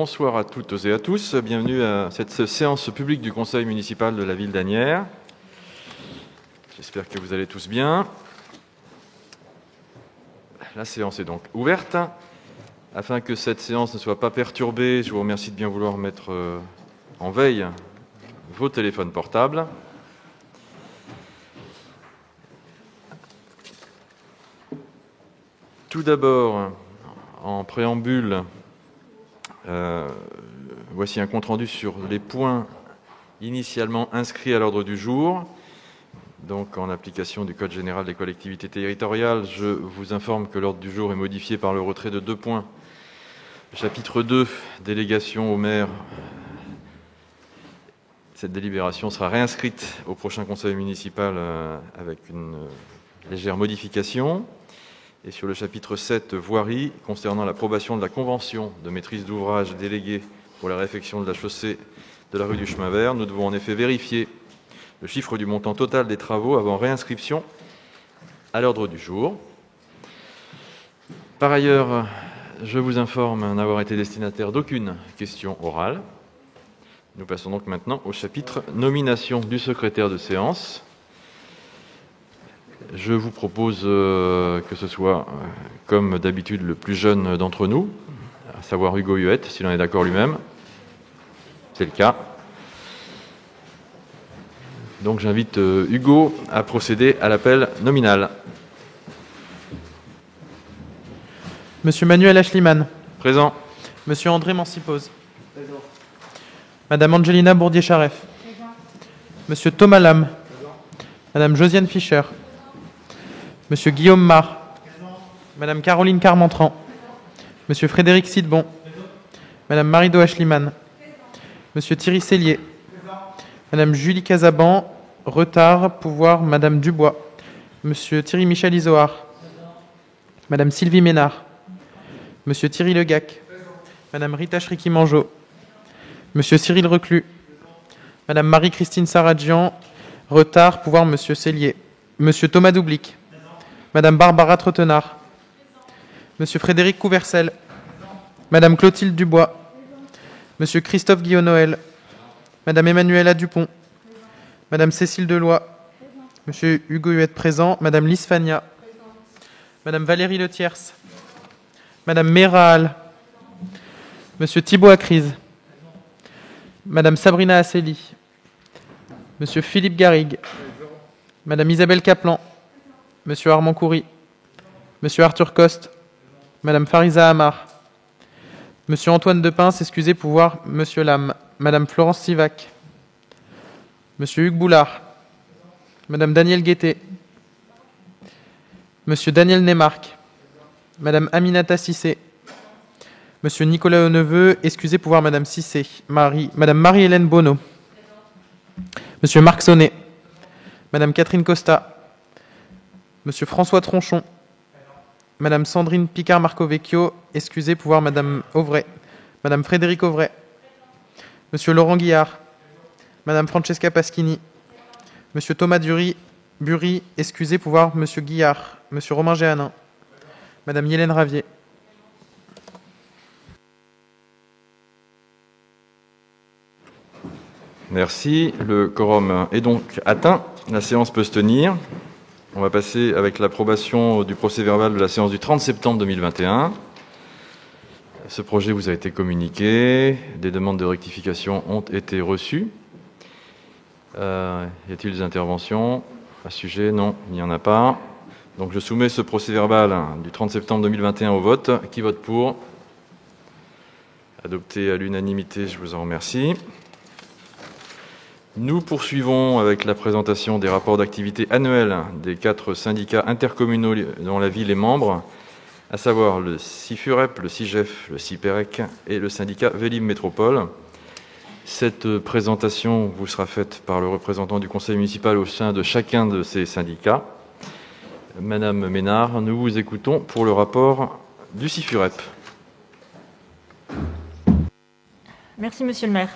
bonsoir à toutes et à tous. Bienvenue à cette séance publique du Conseil municipal de la ville d'Asnières. J'espère que vous allez tous bien. La séance est donc ouverte. Afin que cette séance ne soit pas perturbée, je vous remercie de bien vouloir mettre en veille vos téléphones portables. Tout d'abord, en préambule, voici un compte-rendu sur les points initialement inscrits à l'ordre du jour. Donc, en application du Code général des collectivités territoriales, je vous informe que l'ordre du jour est modifié par le retrait de 2 points. Chapitre 2, délégation au maire. Cette délibération sera réinscrite au prochain conseil municipal avec une légère modification. Et sur le chapitre 7, voirie, concernant l'approbation de la convention de maîtrise d'ouvrage déléguée pour la réfection de la chaussée de la rue du Chemin Vert, nous devons en effet vérifier le chiffre du montant total des travaux avant réinscription à l'ordre du jour. Par ailleurs, je vous informe n'avoir été destinataire d'aucune question orale. Nous passons donc maintenant au chapitre nomination du secrétaire de séance. Je vous propose que ce soit, comme d'habitude, le plus jeune d'entre nous, à savoir Hugo Huette, s'il en est d'accord lui-même. C'est le cas. Donc j'invite Hugo à procéder à l'appel nominal. Monsieur Manuel Achliman. Présent. Monsieur André Mancipose. Présent. Madame Angelina Bourdier-Charef. Présent. Monsieur Thomas Lam. Présent. Madame Josiane Fischer. Monsieur Guillaume Mar. Présent. Madame Caroline Carmentran. Présent. Monsieur Frédéric Sidbon. Présent. Madame Marido Achliman. Présent. Monsieur Thierry Sellier. Présent. Madame Julie Casaban. Retard. Pouvoir. Madame Dubois. Monsieur Thierry Michel Isoard. Présent. Madame Sylvie Ménard. Monsieur Thierry Legac. Présent. Madame Rita Chriki-Mangeot. Monsieur Cyril Reclus. Présent. Madame Marie-Christine Saradjian. Retard. Pouvoir. Monsieur Sellier. Monsieur Thomas Doublic. Présent. Madame Barbara Trottenard. Présent. Monsieur Frédéric Couversel. Présent. Madame Clotilde Dubois. Présent. Monsieur Christophe Guillaume-Noël. Madame Emmanuela Dupont. Présent. Madame Cécile Deloy. Présent. Monsieur Hugo Huette présent. Madame Lise Fagna. Présent. Madame Valérie Letiers. Madame Méral. Monsieur Thibaut Acrise. Madame Sabrina Asseli. Monsieur Philippe Garrigue. Madame Isabelle Kaplan. Monsieur Armand Coury. Monsieur Arthur Coste. Madame Fariza Amar. Monsieur Antoine Depince, excusez pouvoir Monsieur Lam. Madame Florence Sivac. Monsieur Hugues Boulard. Madame Danielle Guettet. Monsieur Daniel Neymarck. Madame Aminata Cissé. Monsieur Nicolas Honneveux, excusez pouvoir Madame Cissé. Madame Marie-Hélène Bonneau. Monsieur Marc Sonnet. Madame Catherine Costa. Monsieur François Tronchon. Madame Sandrine Picard-Marcovecchio, excusez pouvoir Madame Auvray. Madame Frédéric Auvray. Monsieur Laurent Guillard. Madame Francesca Paschini. Monsieur Thomas Bury, excusez pouvoir Monsieur Guillard. Monsieur Romain Géanin. Madame Hélène Ravier. Merci. Le quorum est donc atteint. La séance peut se tenir. On va passer avec l'approbation du procès-verbal de la séance du 30 septembre 2021. Ce projet vous a été communiqué. Des demandes de rectification ont été reçues. Y a-t-il des interventions à ce sujet? Non, il n'y en a pas. Donc je soumets ce procès-verbal du 30 septembre 2021 au vote. Qui vote pour? Adopté à l'unanimité, je vous en remercie. Nous poursuivons avec la présentation des rapports d'activité annuels des 4 syndicats intercommunaux dont la ville est membre, à savoir le CIFUREP, le CIGEF, le CIPEREC et le syndicat Vélim Métropole. Cette présentation vous sera faite par le représentant du conseil municipal au sein de chacun de ces syndicats. Madame Ménard, nous vous écoutons pour le rapport du CIFUREP. Merci, Monsieur le maire.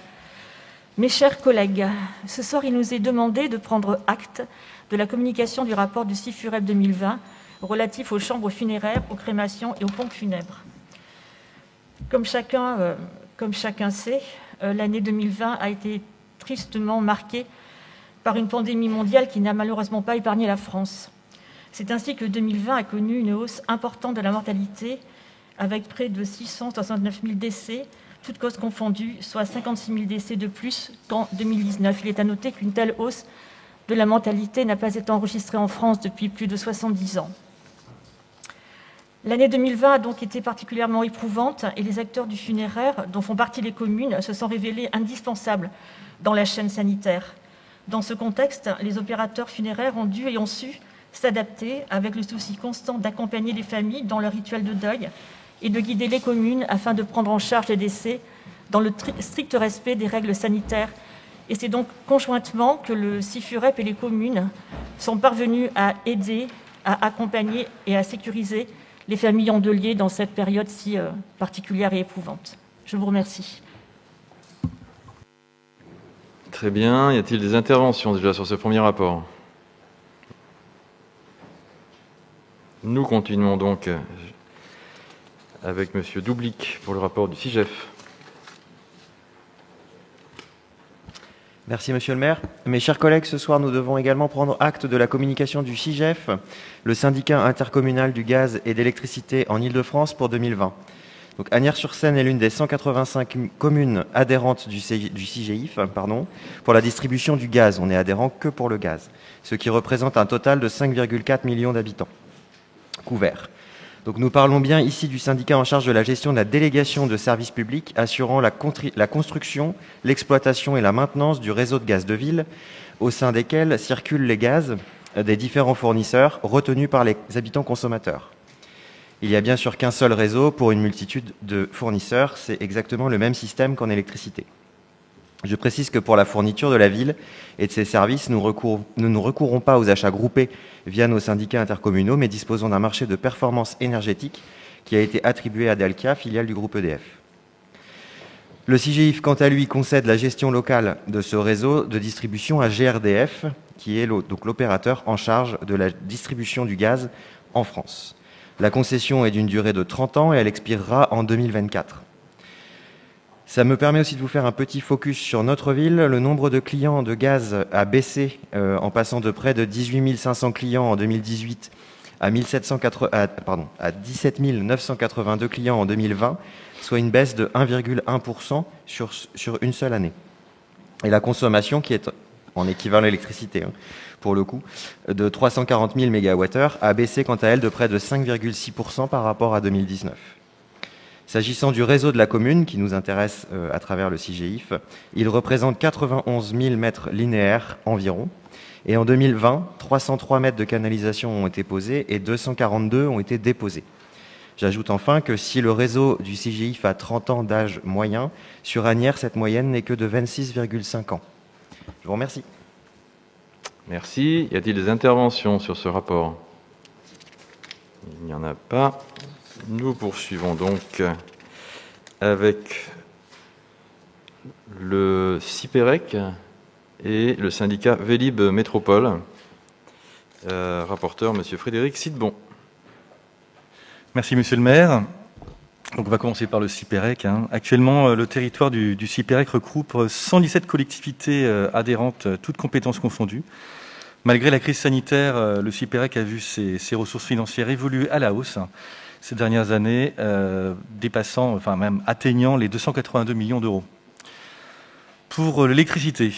Mes chers collègues, ce soir, il nous est demandé de prendre acte de la communication du rapport du CIFUREP 2020 relatif aux chambres funéraires, aux crémations et aux pompes funèbres. Comme comme chacun sait, l'année 2020 a été tristement marquée par une pandémie mondiale qui n'a malheureusement pas épargné la France. C'est ainsi que 2020 a connu une hausse importante de la mortalité, avec près de 669 000 décès, toutes causes confondues, soit 56 000 décès de plus qu'en 2019. Il est à noter qu'une telle hausse de la mortalité n'a pas été enregistrée en France depuis plus de 70 ans. L'année 2020 a donc été particulièrement éprouvante et les acteurs du funéraire, dont font partie les communes, se sont révélés indispensables dans la chaîne sanitaire. Dans ce contexte, les opérateurs funéraires ont dû et ont su s'adapter avec le souci constant d'accompagner les familles dans leur rituel de deuil et de guider les communes afin de prendre en charge les décès dans le strict respect des règles sanitaires. Et c'est donc conjointement que le CIFUREP et les communes sont parvenus à aider, à accompagner et à sécuriser les familles endeuillées dans cette période si particulière et éprouvante. Je vous remercie. Très bien. Y a-t-il des interventions déjà sur ce premier rapport? Nous continuons donc avec M. Doublic pour le rapport du CIGEF. Merci Monsieur le maire. Mes chers collègues, ce soir nous devons également prendre acte de la communication du CIGEF, le syndicat intercommunal du gaz et d'électricité en Île-de-France pour 2020. Donc Asnières-sur-Seine est l'une des 185 communes adhérentes du CIGEF pour la distribution du gaz. On n'est adhérent que pour le gaz, ce qui représente un total de 5,4 millions d'habitants couverts. Donc nous parlons bien ici du syndicat en charge de la gestion de la délégation de services publics assurant la construction, l'exploitation et la maintenance du réseau de gaz de ville, au sein desquels circulent les gaz des différents fournisseurs retenus par les habitants consommateurs. Il n'y a bien sûr qu'un seul réseau pour une multitude de fournisseurs, c'est exactement le même système qu'en électricité. Je précise que pour la fourniture de la ville et de ses services, nous ne recourons pas aux achats groupés via nos syndicats intercommunaux, mais disposons d'un marché de performance énergétique qui a été attribué à Dalkia, filiale du groupe EDF. Le CIGEF, quant à lui, concède la gestion locale de ce réseau de distribution à GRDF, qui est donc l'opérateur en charge de la distribution du gaz en France. La concession est d'une durée de 30 ans et elle expirera en 2024. Ça me permet aussi de vous faire un petit focus sur notre ville. Le nombre de clients de gaz a baissé en passant de près de 18 500 clients en 2018 à 17 982 clients en 2020, soit une baisse de 1,1% sur une seule année. Et la consommation, qui est en équivalent électricité, pour le coup, de 340 000 MWh, a baissé quant à elle de près de 5,6% par rapport à 2019. S'agissant du réseau de la commune, qui nous intéresse à travers le CIGEF, il représente 91 000 mètres linéaires environ. Et en 2020, 303 mètres de canalisation ont été posés et 242 ont été déposés. J'ajoute enfin que si le réseau du CIGEF a 30 ans d'âge moyen, sur Asnières, cette moyenne n'est que de 26,5 ans. Je vous remercie. Merci. Y a-t-il des interventions sur ce rapport? Il n'y en a pas. Nous poursuivons donc avec le CIPEREC et le syndicat Vélib Métropole. Rapporteur, M. Frédéric Sidbon. Merci, Monsieur le maire. Donc, on va commencer par le CIPEREC. Actuellement, le territoire du CIPEREC regroupe 117 collectivités adhérentes, toutes compétences confondues. Malgré la crise sanitaire, le CIPEREC a vu ses ressources financières évoluer à la hausse ces dernières années, même atteignant les 282 millions d'euros. Pour l'électricité,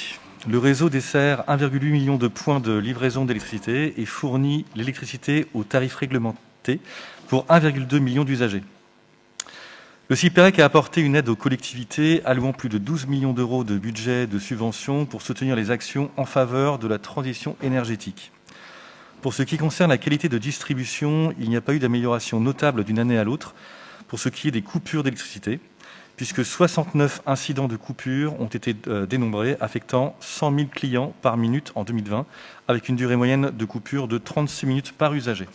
le réseau dessert 1,8 million de points de livraison d'électricité et fournit l'électricité aux tarifs réglementés pour 1,2 million d'usagers. Le CIPEREC a apporté une aide aux collectivités, allouant plus de 12 millions d'euros de budget de subvention pour soutenir les actions en faveur de la transition énergétique. Pour ce qui concerne la qualité de distribution, il n'y a pas eu d'amélioration notable d'une année à l'autre pour ce qui est des coupures d'électricité, puisque 69 incidents de coupure ont été dénombrés, affectant 100 000 clients par minute en 2020, avec une durée moyenne de coupure de 36 minutes par usager.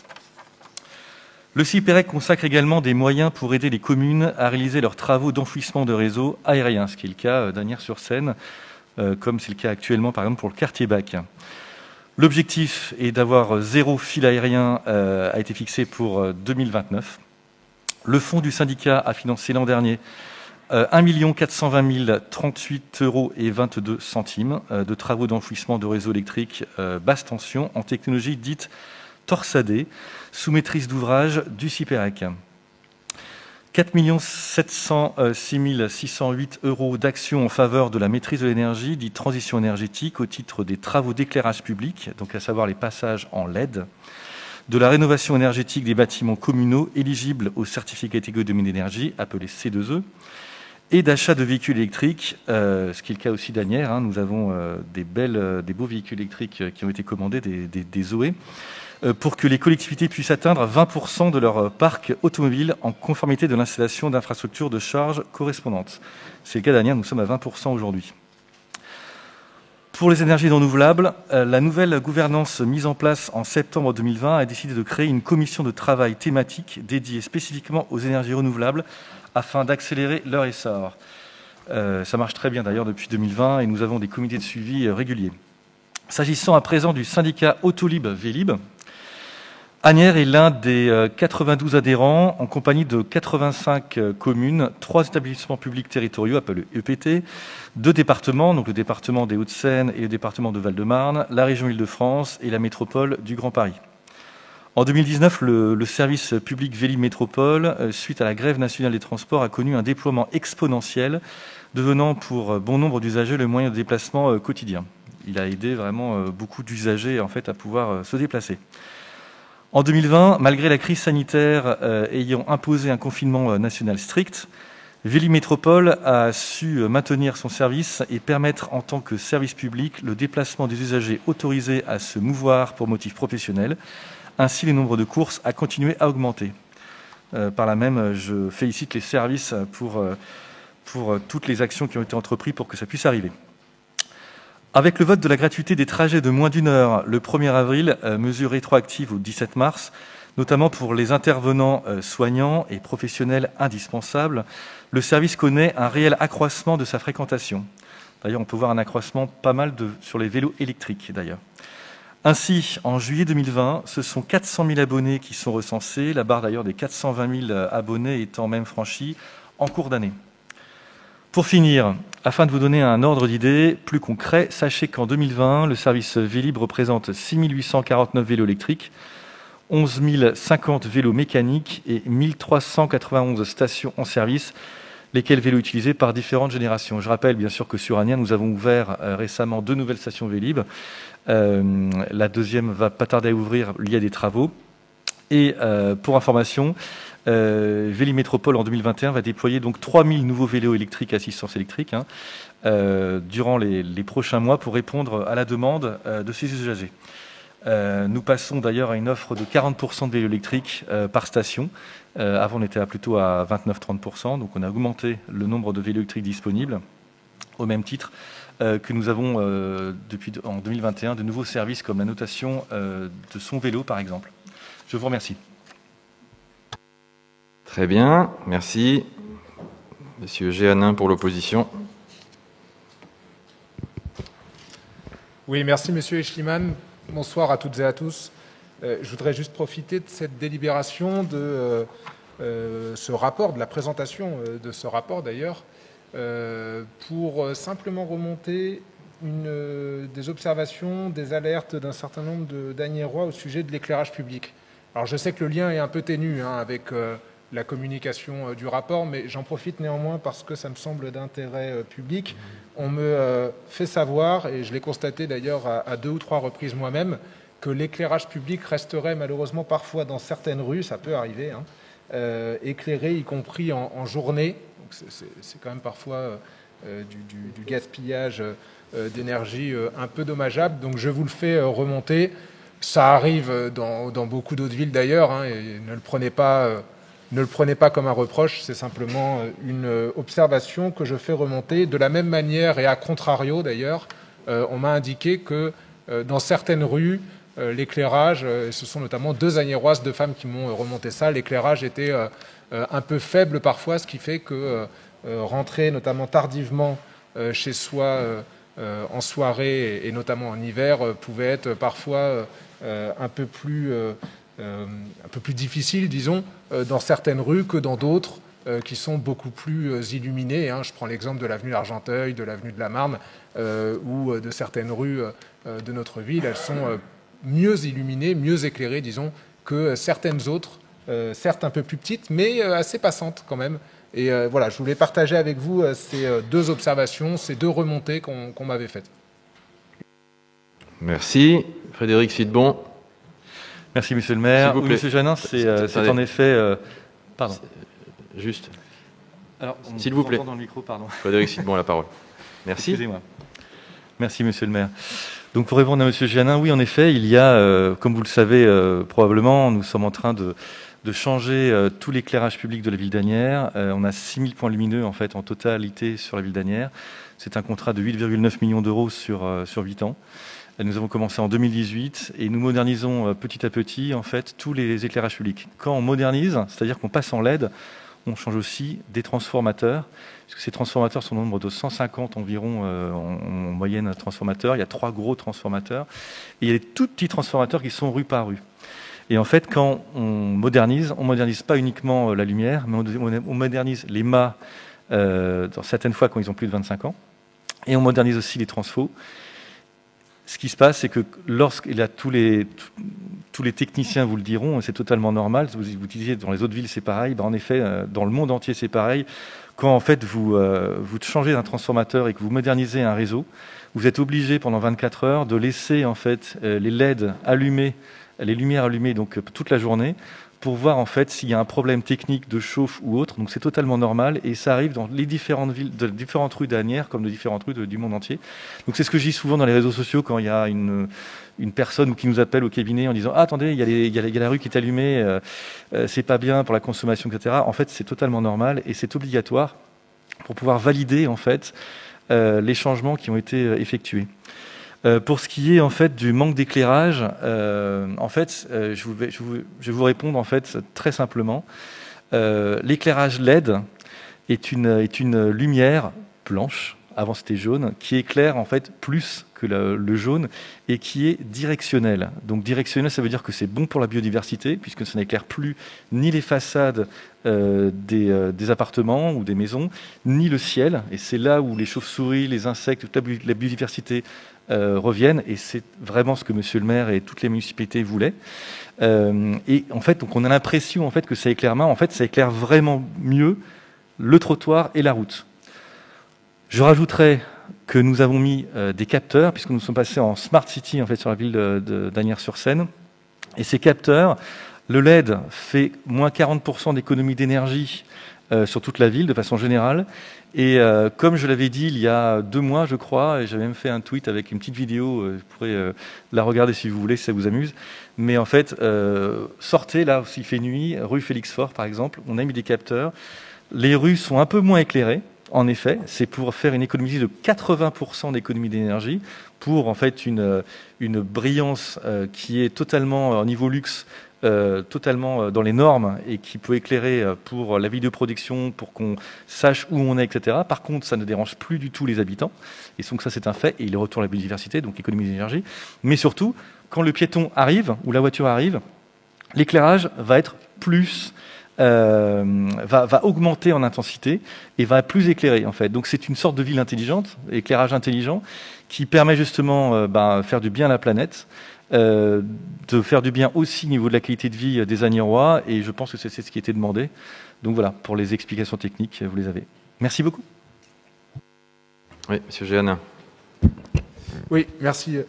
Le CIPEREC consacre également des moyens pour aider les communes à réaliser leurs travaux d'enfouissement de réseaux aériens, ce qui est le cas d'Asnières-sur-Seine, comme c'est le cas actuellement par exemple pour le quartier Bac. L'objectif est d'avoir 0 fil aérien a été fixé pour 2029. Le fonds du syndicat a financé l'an dernier 1 420 038,22 € de travaux d'enfouissement de réseau électrique basse tension en technologie dite torsadée, sous maîtrise d'ouvrage du CIPEREC. 4 706 608 € d'actions en faveur de la maîtrise de l'énergie, dite transition énergétique, au titre des travaux d'éclairage public, donc à savoir les passages en LED, de la rénovation énergétique des bâtiments communaux éligibles au certificat d'économie d'énergie, appelé C2E, et d'achat de véhicules électriques, ce qui est le cas aussi d'Asnières. Nous avons des beaux véhicules électriques qui ont été commandés, des Zoé, pour que les collectivités puissent atteindre 20% de leur parc automobile en conformité de l'installation d'infrastructures de charge correspondantes. C'est le cas d'Asnières, nous sommes à 20% aujourd'hui. Pour les énergies renouvelables, la nouvelle gouvernance mise en place en septembre 2020 a décidé de créer une commission de travail thématique dédiée spécifiquement aux énergies renouvelables afin d'accélérer leur essor. Ça marche très bien d'ailleurs depuis 2020 et nous avons des comités de suivi réguliers. S'agissant à présent du syndicat Autolib Vélib, Asnières est l'un des 92 adhérents en compagnie de 85 communes, 3 établissements publics territoriaux appelés EPT, 2 départements, donc le département des Hauts-de-Seine et le département de Val-de-Marne, la région Île-de-France et la métropole du Grand Paris. En 2019, le service public Vélib Métropole, suite à la grève nationale des transports, a connu un déploiement exponentiel, devenant pour bon nombre d'usagers le moyen de déplacement quotidien. Il a aidé vraiment beaucoup d'usagers en fait, à pouvoir se déplacer. En 2020, malgré la crise sanitaire ayant imposé un confinement national strict, Vélib Métropole a su maintenir son service et permettre en tant que service public le déplacement des usagers autorisés à se mouvoir pour motifs professionnels. Ainsi, le nombre de courses a continué à augmenter. Par là même, je félicite les services pour toutes les actions qui ont été entreprises pour que ça puisse arriver. Avec le vote de la gratuité des trajets de moins d'1 heure le 1er avril, mesure rétroactive au 17 mars, notamment pour les intervenants soignants et professionnels indispensables, le service connaît un réel accroissement de sa fréquentation. D'ailleurs, on peut voir un accroissement pas mal sur les vélos électriques d'ailleurs. Ainsi, en juillet 2020, ce sont 400 000 abonnés qui sont recensés, la barre d'ailleurs des 420 000 abonnés étant même franchie en cours d'année. Pour finir, afin de vous donner un ordre d'idée plus concret, sachez qu'en 2020, le service Vélib représente 6 849 vélos électriques, 11 050 vélos mécaniques et 1 391 stations en service, lesquels vélos utilisés par différentes générations. Je rappelle bien sûr que sur Asnières, nous avons ouvert récemment 2 nouvelles stations Vélib. La deuxième va pas tarder à ouvrir liée à des travaux. Et pour information, Vélib Métropole en 2021 va déployer donc 3000 nouveaux vélos électriques à assistance électrique durant les prochains mois pour répondre à la demande de ces usagers. Nous passons d'ailleurs à une offre de 40% de vélos électriques par station. Avant, on était plutôt à 29-30%, donc on a augmenté le nombre de vélos électriques disponibles, au même titre que nous avons depuis en 2021 de nouveaux services comme la notation de son vélo, par exemple. Je vous remercie. Très bien, merci. Monsieur Géanin pour l'opposition. Oui, merci Monsieur Echliman. Bonsoir à toutes et à tous. Je voudrais juste profiter de cette délibération, de ce rapport, de la présentation de ce rapport d'ailleurs, pour simplement remonter des observations, des alertes d'un certain nombre d'Asniérois au sujet de l'éclairage public. Alors je sais que le lien est un peu ténu avec la communication du rapport, mais j'en profite néanmoins parce que ça me semble d'intérêt public. On me fait savoir, et je l'ai constaté d'ailleurs à 2 ou 3 reprises moi-même, que l'éclairage public resterait malheureusement parfois dans certaines rues, ça peut arriver, éclairé y compris en journée. C'est quand même parfois du gaspillage d'énergie un peu dommageable, donc je vous le fais remonter. Ça arrive dans beaucoup d'autres villes d'ailleurs, et ne le prenez pas comme un reproche, c'est simplement une observation que je fais remonter. De la même manière, et à contrario d'ailleurs, on m'a indiqué que dans certaines rues, l'éclairage, ce sont notamment 2 Asniéroises, 2 femmes qui m'ont remonté ça, l'éclairage était un peu faible parfois, ce qui fait que rentrer notamment tardivement chez soi en soirée et notamment en hiver pouvait être parfois un peu plus difficile, disons, dans certaines rues que dans d'autres, qui sont beaucoup plus illuminées. Je prends l'exemple de l'avenue Argenteuil, de l'avenue de la Marne ou de certaines rues de notre ville. Elles sont mieux illuminées, mieux éclairées, disons, que certaines autres, certes un peu plus petites, mais assez passantes quand même. Et voilà, je voulais partager avec vous ces deux observations, ces deux remontées qu'on m'avait faites. Merci. Frédéric Sidbon. Merci, monsieur le maire. S'il vous plaît. Monsieur Janin, c'est en effet... pardon. Juste. Alors, s'il vous plaît. Dans le micro, pardon. Frédéric Sidbon a la parole. Merci. Excusez-moi. Merci, monsieur le maire. Donc, pour répondre à monsieur Janin, oui, en effet, il y a, comme vous le savez probablement, nous sommes en train de changer tout l'éclairage public de la ville d'Asnières. On a 6000 points lumineux, en fait, en totalité sur la ville d'Asnières. C'est un contrat de 8,9 millions d'euros sur 8 ans. Nous avons commencé en 2018 et nous modernisons petit à petit en fait tous les éclairages publics. Quand on modernise, c'est-à-dire qu'on passe en LED, on change aussi des transformateurs, puisque ces transformateurs sont au nombre de 150 environ en moyenne transformateurs. Il y a 3 gros transformateurs et il y a des tout petits transformateurs qui sont rue par rue. Et en fait, quand on modernise pas uniquement la lumière, mais on modernise les mâts dans certaines fois quand ils ont plus de 25 ans, et on modernise aussi les transfos. Ce qui se passe, c'est que lorsqu'il y a tous les techniciens vous le diront, c'est totalement normal. Vous disiez dans les autres villes c'est pareil. En effet, dans le monde entier c'est pareil. Quand en fait vous changez d'un transformateur et que vous modernisez un réseau, vous êtes obligé pendant 24 heures de laisser en fait les LED allumés, les lumières allumées donc toute la journée, pour voir en fait s'il y a un problème technique de chauffe ou autre. Donc c'est totalement normal et ça arrive dans les différentes villes, de différentes rues d'Asnières comme de différentes rues du monde entier. Donc c'est ce que je dis souvent dans les réseaux sociaux quand il y a une personne qui nous appelle au cabinet en disant ah, attendez, il y a la rue qui est allumée, c'est pas bien pour la consommation, etc. En fait c'est totalement normal et c'est obligatoire pour pouvoir valider en fait les changements qui ont été effectués. Pour ce qui est en fait du manque d'éclairage, en fait, je vais vous répondre en fait très simplement. L'éclairage LED est une lumière blanche, avant c'était jaune, qui éclaire en fait plus que le jaune et qui est directionnel. Donc directionnel, ça veut dire que c'est bon pour la biodiversité puisque ça n'éclaire plus ni les façades des appartements ou des maisons, ni le ciel. Et c'est là où les chauves-souris, les insectes, toute la biodiversité reviennent, et c'est vraiment ce que monsieur le maire et toutes les municipalités voulaient. Et en fait, donc on a l'impression en fait que ça éclaire moins. En fait, ça éclaire vraiment mieux le trottoir et la route. Je rajouterais que nous avons mis des capteurs, puisque nous sommes passés en Smart City en fait sur la ville d'Asnières-sur-Seine. Et ces capteurs, le LED fait moins 40% d'économie d'énergie sur toute la ville de façon générale. Et comme je l'avais dit il y a 2 mois, je crois, et j'avais même fait un tweet avec une petite vidéo, vous pourrez la regarder si vous voulez, si ça vous amuse. Mais en fait, sortez là, s'il fait nuit, rue Félix Faure par exemple, on a mis des capteurs. Les rues sont un peu moins éclairées. En effet, c'est pour faire une économie de 80% d'économie d'énergie, pour en fait une brillance qui est totalement au niveau luxe, totalement dans les normes et qui peut éclairer pour la vidéoproduction, pour qu'on sache où on est, etc. Par contre, ça ne dérange plus du tout les habitants. Et donc ça, c'est un fait. Et il retourne la biodiversité, donc économie d'énergie. Mais surtout, quand le piéton arrive ou la voiture arrive, l'éclairage va être plus... va augmenter en intensité et va plus éclairer en fait. Donc c'est une sorte de ville intelligente, éclairage intelligent, qui permet justement faire du bien à la planète, de faire du bien aussi au niveau de la qualité de vie des Asniérois, et je pense que c'est ce qui était demandé. Donc voilà, pour les explications techniques, vous les avez. Merci beaucoup. Oui, monsieur Géanin. Oui, merci.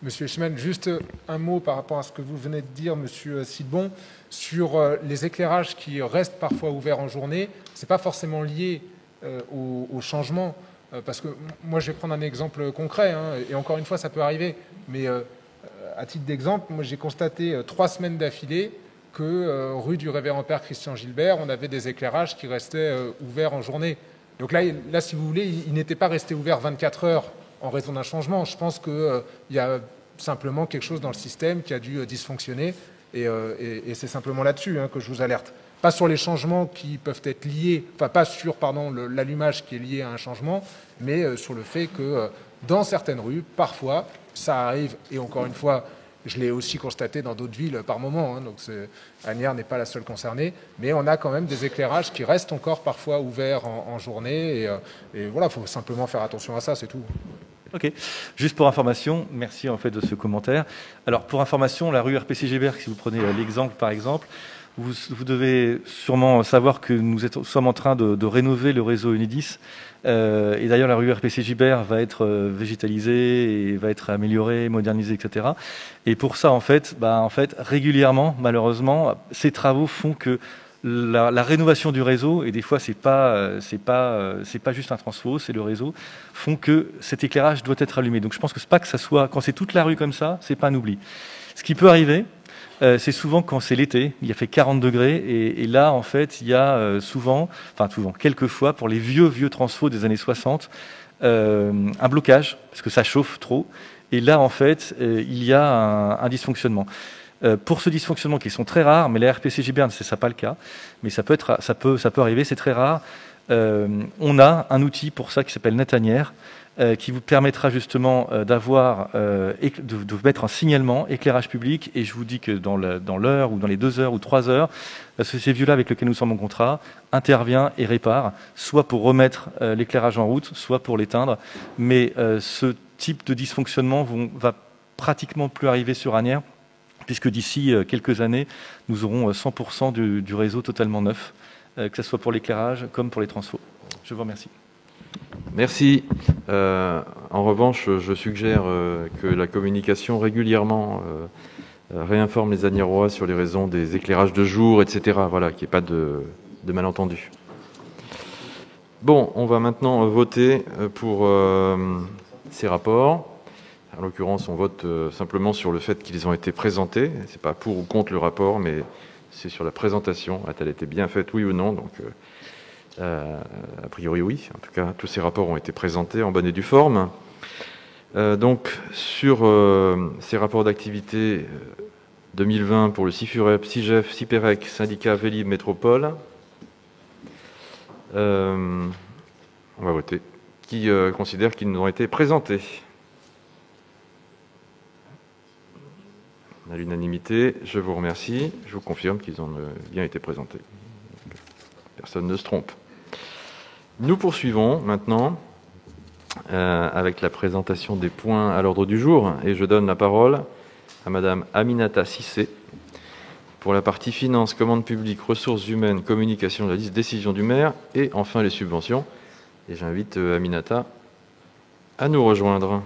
Monsieur Eschliman, juste un mot par rapport à ce que vous venez de dire, monsieur Sidbon, sur les éclairages qui restent parfois ouverts en journée. Ce n'est pas forcément lié au changement, parce que moi, je vais prendre un exemple concret, et encore une fois, ça peut arriver, mais à titre d'exemple, moi, j'ai constaté 3 semaines d'affilée que rue du Révérend Père Christian Gilbert, on avait des éclairages qui restaient ouverts en journée. Donc là, si vous voulez, ils n'étaient pas restés ouverts 24 heures en raison d'un changement. Je pense qu'il y a simplement quelque chose dans le système qui a dû dysfonctionner, et c'est simplement là-dessus que je vous alerte. Pas sur les changements qui peuvent être liés, enfin pas sur l'allumage qui est lié à un changement, mais sur le fait que dans certaines rues, parfois, ça arrive, et encore une fois, Je l'ai aussi constaté dans d'autres villes par moment, hein, donc Asnières n'est pas la seule concernée, mais on a quand même des éclairages qui restent encore parfois ouverts en journée, et voilà, il faut simplement faire attention à ça, c'est tout. Ok. Juste pour information, merci en fait de ce commentaire. Alors pour information, la rue RPC Gébert, si vous prenez l'exemple par exemple, vous devez sûrement savoir que nous sommes en train de rénover le réseau Enedis. Et d'ailleurs, la rue RPC Gibert va être végétalisée et va être améliorée, modernisée, etc. Et pour ça, en fait, régulièrement, malheureusement, ces travaux font que la rénovation du réseau, et des fois c'est pas juste un transfo, c'est le réseau, font que cet éclairage doit être allumé. Donc je pense que c'est pas que ça soit, quand c'est toute la rue comme ça, c'est pas un oubli. Ce qui peut arriver, c'est souvent quand c'est l'été, il a fait 40 degrés, et là, en fait, il y a quelquefois, pour les vieux transfos des années 60, un blocage, parce que ça chauffe trop, et là, en fait, il y a un dysfonctionnement. Pour ce dysfonctionnement, qui sont très rares, mais la RPC Giberne, c'est ça pas le cas, mais ça peut arriver, c'est très rare, on a un outil pour ça qui s'appelle Netanière, qui vous permettra justement de mettre un signalement éclairage public, et je vous dis que dans l'heure ou dans les 2 heures ou 3 heures, la société Viola avec laquelle nous sommes en contrat intervient et répare, soit pour remettre l'éclairage en route, soit pour l'éteindre. Mais ce type de dysfonctionnement va pratiquement plus arriver sur Asnières, puisque d'ici quelques années, nous aurons 100% du réseau totalement neuf, que ce soit pour l'éclairage comme pour les transfos. Je vous remercie. Merci. En revanche, je suggère que la communication régulièrement réinforme les Asniérois sur les raisons des éclairages de jour, etc. Voilà, qu'il n'y ait pas de malentendus. Bon, on va maintenant voter pour ces rapports. En l'occurrence, on vote simplement sur le fait qu'ils ont été présentés. Ce n'est pas pour ou contre le rapport, mais c'est sur la présentation. A-t-elle été bien faite, oui ou non? Donc, a priori, oui. En tout cas, tous ces rapports ont été présentés en bonne et due forme. Donc, sur ces rapports d'activité 2020 pour le CIFUREP, CIGEF, CIPEREC, syndicat Vélib Métropole, on va voter. Qui considère qu'ils nous ont été présentés? À l'unanimité, je vous remercie. Je vous confirme qu'ils ont bien été présentés. Personne ne se trompe. Nous poursuivons maintenant avec la présentation des points à l'ordre du jour, et je donne la parole à Madame Aminata Cissé pour la partie finances, commandes publiques, ressources humaines, communication de la liste, décision du maire, et enfin les subventions. Et j'invite Aminata à nous rejoindre.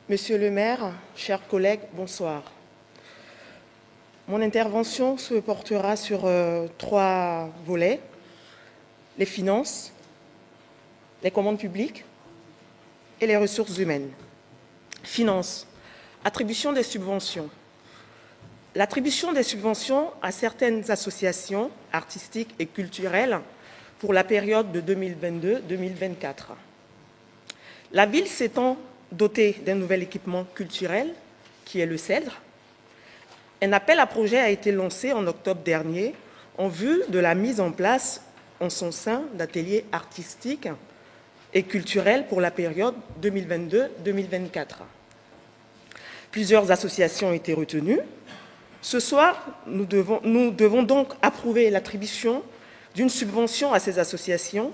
Monsieur le maire, chers collègues, bonsoir. Mon intervention se portera sur 3 volets: les finances, les commandes publiques et les ressources humaines. Finances, attribution des subventions. L'attribution des subventions à certaines associations artistiques et culturelles pour la période de 2022-2024. La ville s'étant dotée d'un nouvel équipement culturel, qui est le Cèdre, un appel à projet a été lancé en octobre dernier en vue de la mise en place en son sein d'ateliers artistiques et culturels pour la période 2022-2024. Plusieurs associations ont été retenues. Ce soir, nous devons donc approuver l'attribution d'une subvention à ces associations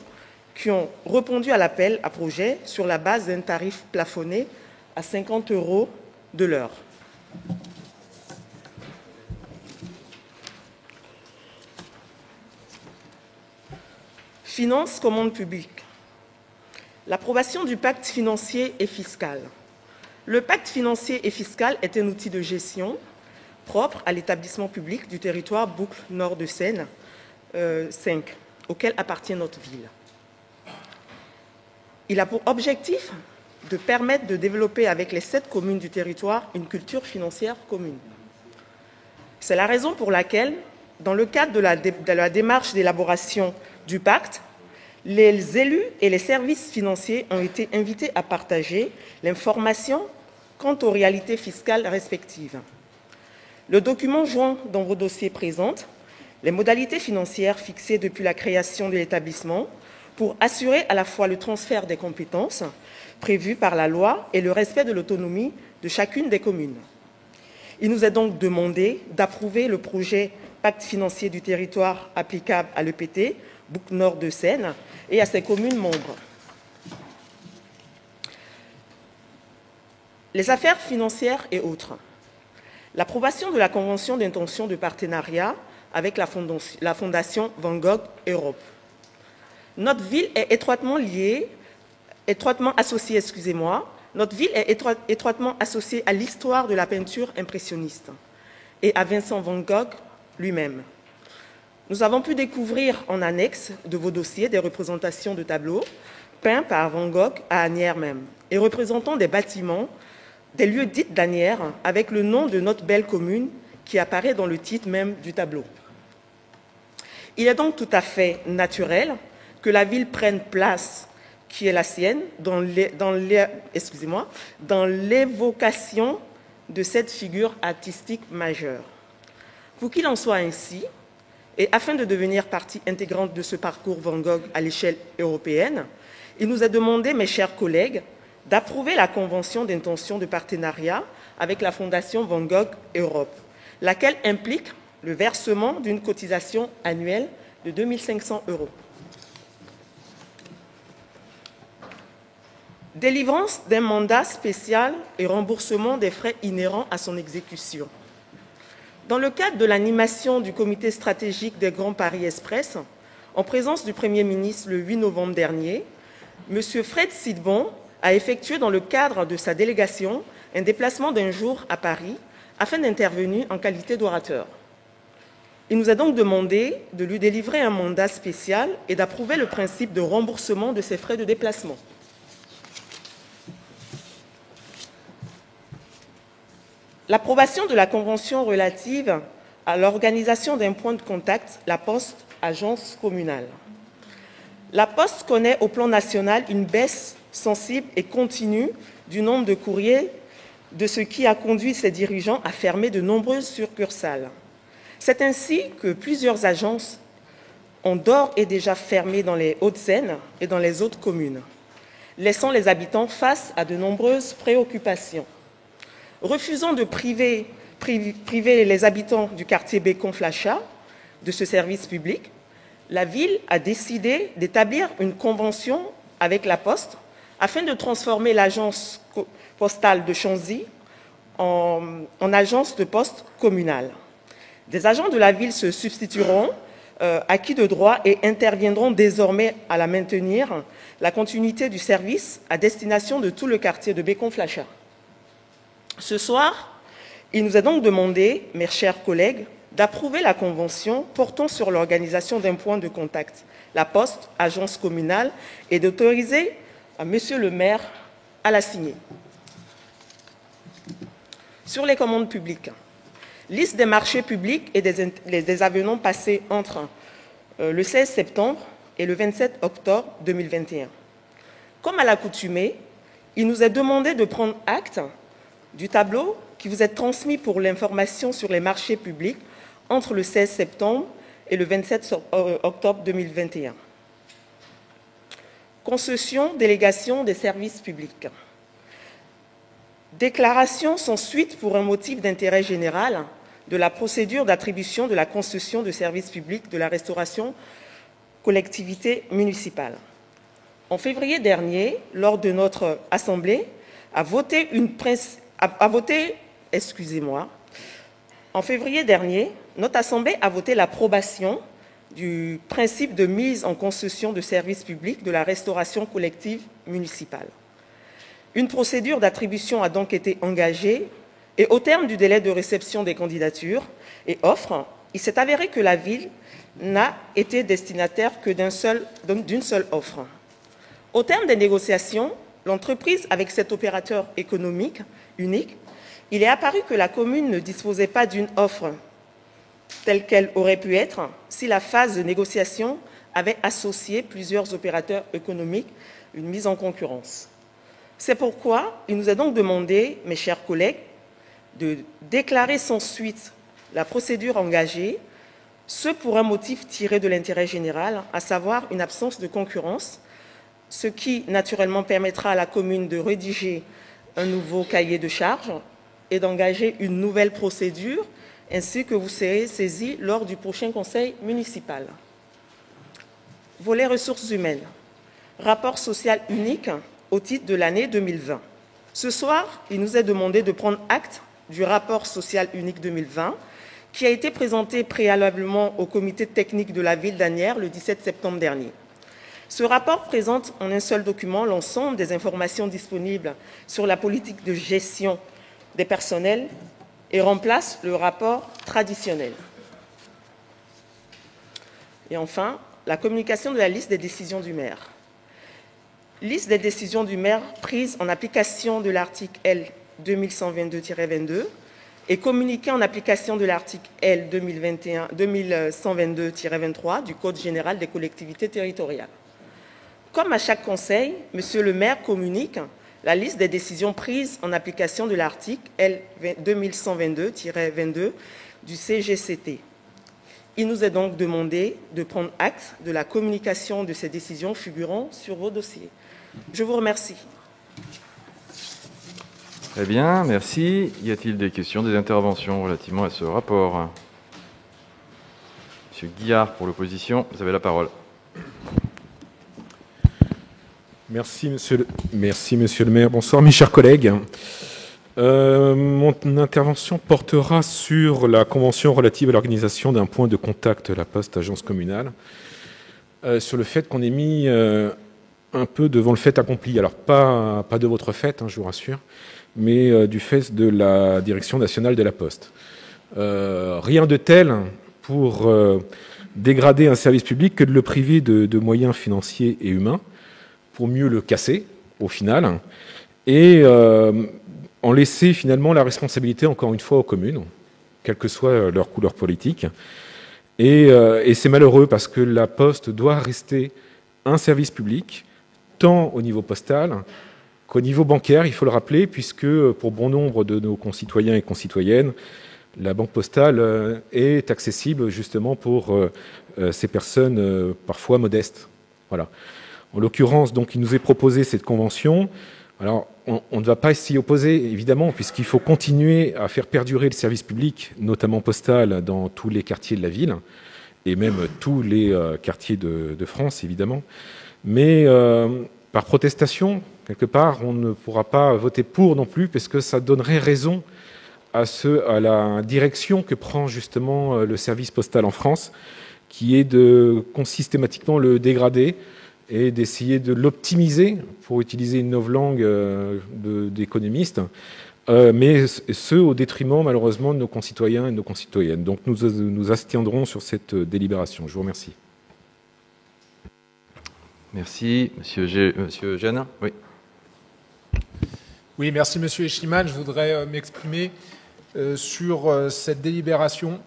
qui ont répondu à l'appel à projet sur la base d'un tarif plafonné à 50 € de l'heure. Finances, commandes publiques. L'approbation du pacte financier et fiscal. Le pacte financier et fiscal est un outil de gestion propre à l'établissement public du territoire Boucle Nord de Seine 5, auquel appartient notre ville. Il a pour objectif de permettre de développer avec les 7 communes du territoire une culture financière commune. C'est la raison pour laquelle, dans le cadre de la démarche d'élaboration du pacte, Les élus et les services financiers ont été invités à partager l'information quant aux réalités fiscales respectives. Le document joint dans vos dossiers présente les modalités financières fixées depuis la création de l'établissement pour assurer à la fois le transfert des compétences prévues par la loi et le respect de l'autonomie de chacune des communes. Il nous est donc demandé d'approuver le projet Pacte financier du territoire applicable à l'EPT, Boucle Nord de Seine, et à ses communes membres. Les affaires financières et autres. L'approbation de la convention d'intention de partenariat avec la Fondation Van Gogh Europe. Notre ville est étroitement associée à l'histoire de la peinture impressionniste et à Vincent Van Gogh lui-même. Nous avons pu découvrir en annexe de vos dossiers des représentations de tableaux peints par Van Gogh à Asnières même et représentant des bâtiments, des lieux dits d'Asnières avec le nom de notre belle commune qui apparaît dans le titre même du tableau. Il est donc tout à fait naturel que la ville prenne place qui est la sienne dans l'évocation de cette figure artistique majeure. Pour qu'il en soit ainsi, et afin de devenir partie intégrante de ce parcours Van Gogh à l'échelle européenne, il nous est demandé, mes chers collègues, d'approuver la convention d'intention de partenariat avec la Fondation Van Gogh Europe, laquelle implique le versement d'une cotisation annuelle de 2 500 €. Délivrance d'un mandat spécial et remboursement des frais inhérents à son exécution. Dans le cadre de l'animation du comité stratégique des Grands Paris Express, en présence du Premier ministre le 8 novembre dernier, M. Fred Sidbon a effectué dans le cadre de sa délégation un déplacement d'un jour à Paris afin d'intervenir en qualité d'orateur. Il nous a donc demandé de lui délivrer un mandat spécial et d'approuver le principe de remboursement de ses frais de déplacement. L'approbation de la convention relative à l'organisation d'un point de contact, la Poste, agence communale. La Poste connaît au plan national une baisse sensible et continue du nombre de courriers, de ce qui a conduit ses dirigeants à fermer de nombreuses succursales. C'est ainsi que plusieurs agences ont d'ores et déjà fermé dans les Hauts-de-Seine et dans les autres communes, laissant les habitants face à de nombreuses préoccupations. Refusant de priver les habitants du quartier Bécon-Flachat de ce service public, la ville a décidé d'établir une convention avec la Poste afin de transformer l'agence postale de Chanzy en agence de poste communale. Des agents de la ville se substitueront acquis de droit et interviendront désormais à la maintenir la continuité du service à destination de tout le quartier de Bécon-Flachat. Ce soir, il nous est donc demandé, mes chers collègues, d'approuver la convention portant sur l'organisation d'un point de contact, la Poste, agence communale, et d'autoriser à Monsieur le maire à la signer. Sur les commandes publiques, liste des marchés publics et des avenants passés entre le 16 septembre et le 27 octobre 2021. Comme à l'accoutumée, il nous est demandé de prendre acte du tableau qui vous est transmis pour l'information sur les marchés publics entre le 16 septembre et le 27 octobre 2021. Concession, délégation des services publics. Déclaration sans suite pour un motif d'intérêt général de la procédure d'attribution de la concession de services publics de la restauration collectivité municipale. En février dernier, lors de notre assemblée, En février dernier, notre Assemblée a voté l'approbation du principe de mise en concession de services publics de la restauration collective municipale. Une procédure d'attribution a donc été engagée et au terme du délai de réception des candidatures et offres, il s'est avéré que la ville n'a été destinataire que d'une seule offre. Au terme des négociations, l'entreprise avec cet opérateur économique unique, il est apparu que la commune ne disposait pas d'une offre telle qu'elle aurait pu être si la phase de négociation avait associé plusieurs opérateurs économiques, une mise en concurrence. C'est pourquoi il nous est donc demandé, mes chers collègues, de déclarer sans suite la procédure engagée, ce pour un motif tiré de l'intérêt général, à savoir une absence de concurrence, ce qui naturellement permettra à la commune de rédiger un nouveau cahier de charges et d'engager une nouvelle procédure, ainsi que vous serez saisis lors du prochain conseil municipal. Volet ressources humaines. Rapport social unique au titre de l'année 2020. Ce soir, il nous est demandé de prendre acte du rapport social unique 2020 qui a été présenté préalablement au comité technique de la ville d'Asnières le 17 septembre dernier. Ce rapport présente en un seul document l'ensemble des informations disponibles sur la politique de gestion des personnels et remplace le rapport traditionnel. Et enfin, la communication de la liste des décisions du maire. Liste des décisions du maire prises en application de l'article L. 2122-22 et communiquée en application de l'article L. 2122-23 du Code général des collectivités territoriales. Comme à chaque conseil, Monsieur le maire communique la liste des décisions prises en application de l'article L. 2122-22 du CGCT. Il nous est donc demandé de prendre acte de la communication de ces décisions figurant sur vos dossiers. Je vous remercie. Très bien, merci. Y a-t-il des questions, des interventions relativement à ce rapport? Monsieur Guillard, pour l'opposition, vous avez la parole. Merci, monsieur le maire. Bonsoir, mes chers collègues. Mon intervention portera sur la convention relative à l'organisation d'un point de contact La Poste Agence communale, sur le fait qu'on ait mis un peu devant le fait accompli. Alors, pas de votre fait, je vous rassure, mais du fait de la Direction nationale de la Poste. Rien de tel pour dégrader un service public que de le priver de moyens financiers et humains, pour mieux le casser, au final, et en laisser finalement la responsabilité, encore une fois, aux communes, quelle que soit leur couleur politique. Et c'est malheureux parce que la Poste doit rester un service public, tant au niveau postal qu'au niveau bancaire, il faut le rappeler, puisque pour bon nombre de nos concitoyens et concitoyennes, la banque postale est accessible justement pour ces personnes parfois modestes. Voilà. En l'occurrence, donc, il nous est proposé cette convention. Alors, on ne va pas s'y opposer, évidemment, puisqu'il faut continuer à faire perdurer le service public, notamment postal, dans tous les quartiers de la ville, et même tous les quartiers de France, évidemment. Mais par protestation, quelque part, on ne pourra pas voter pour non plus, parce que ça donnerait raison à la direction que prend justement le service postal en France, qui est de systématiquement le dégrader, et d'essayer de l'optimiser, pour utiliser une novlangue d'économistes, mais ce au détriment malheureusement de nos concitoyens et de nos concitoyennes. Donc nous nous abstiendrons sur cette délibération. Je vous remercie. Merci. Monsieur Jeanne. Oui. Oui, merci Monsieur Eschliman. Je voudrais m'exprimer sur cette délibération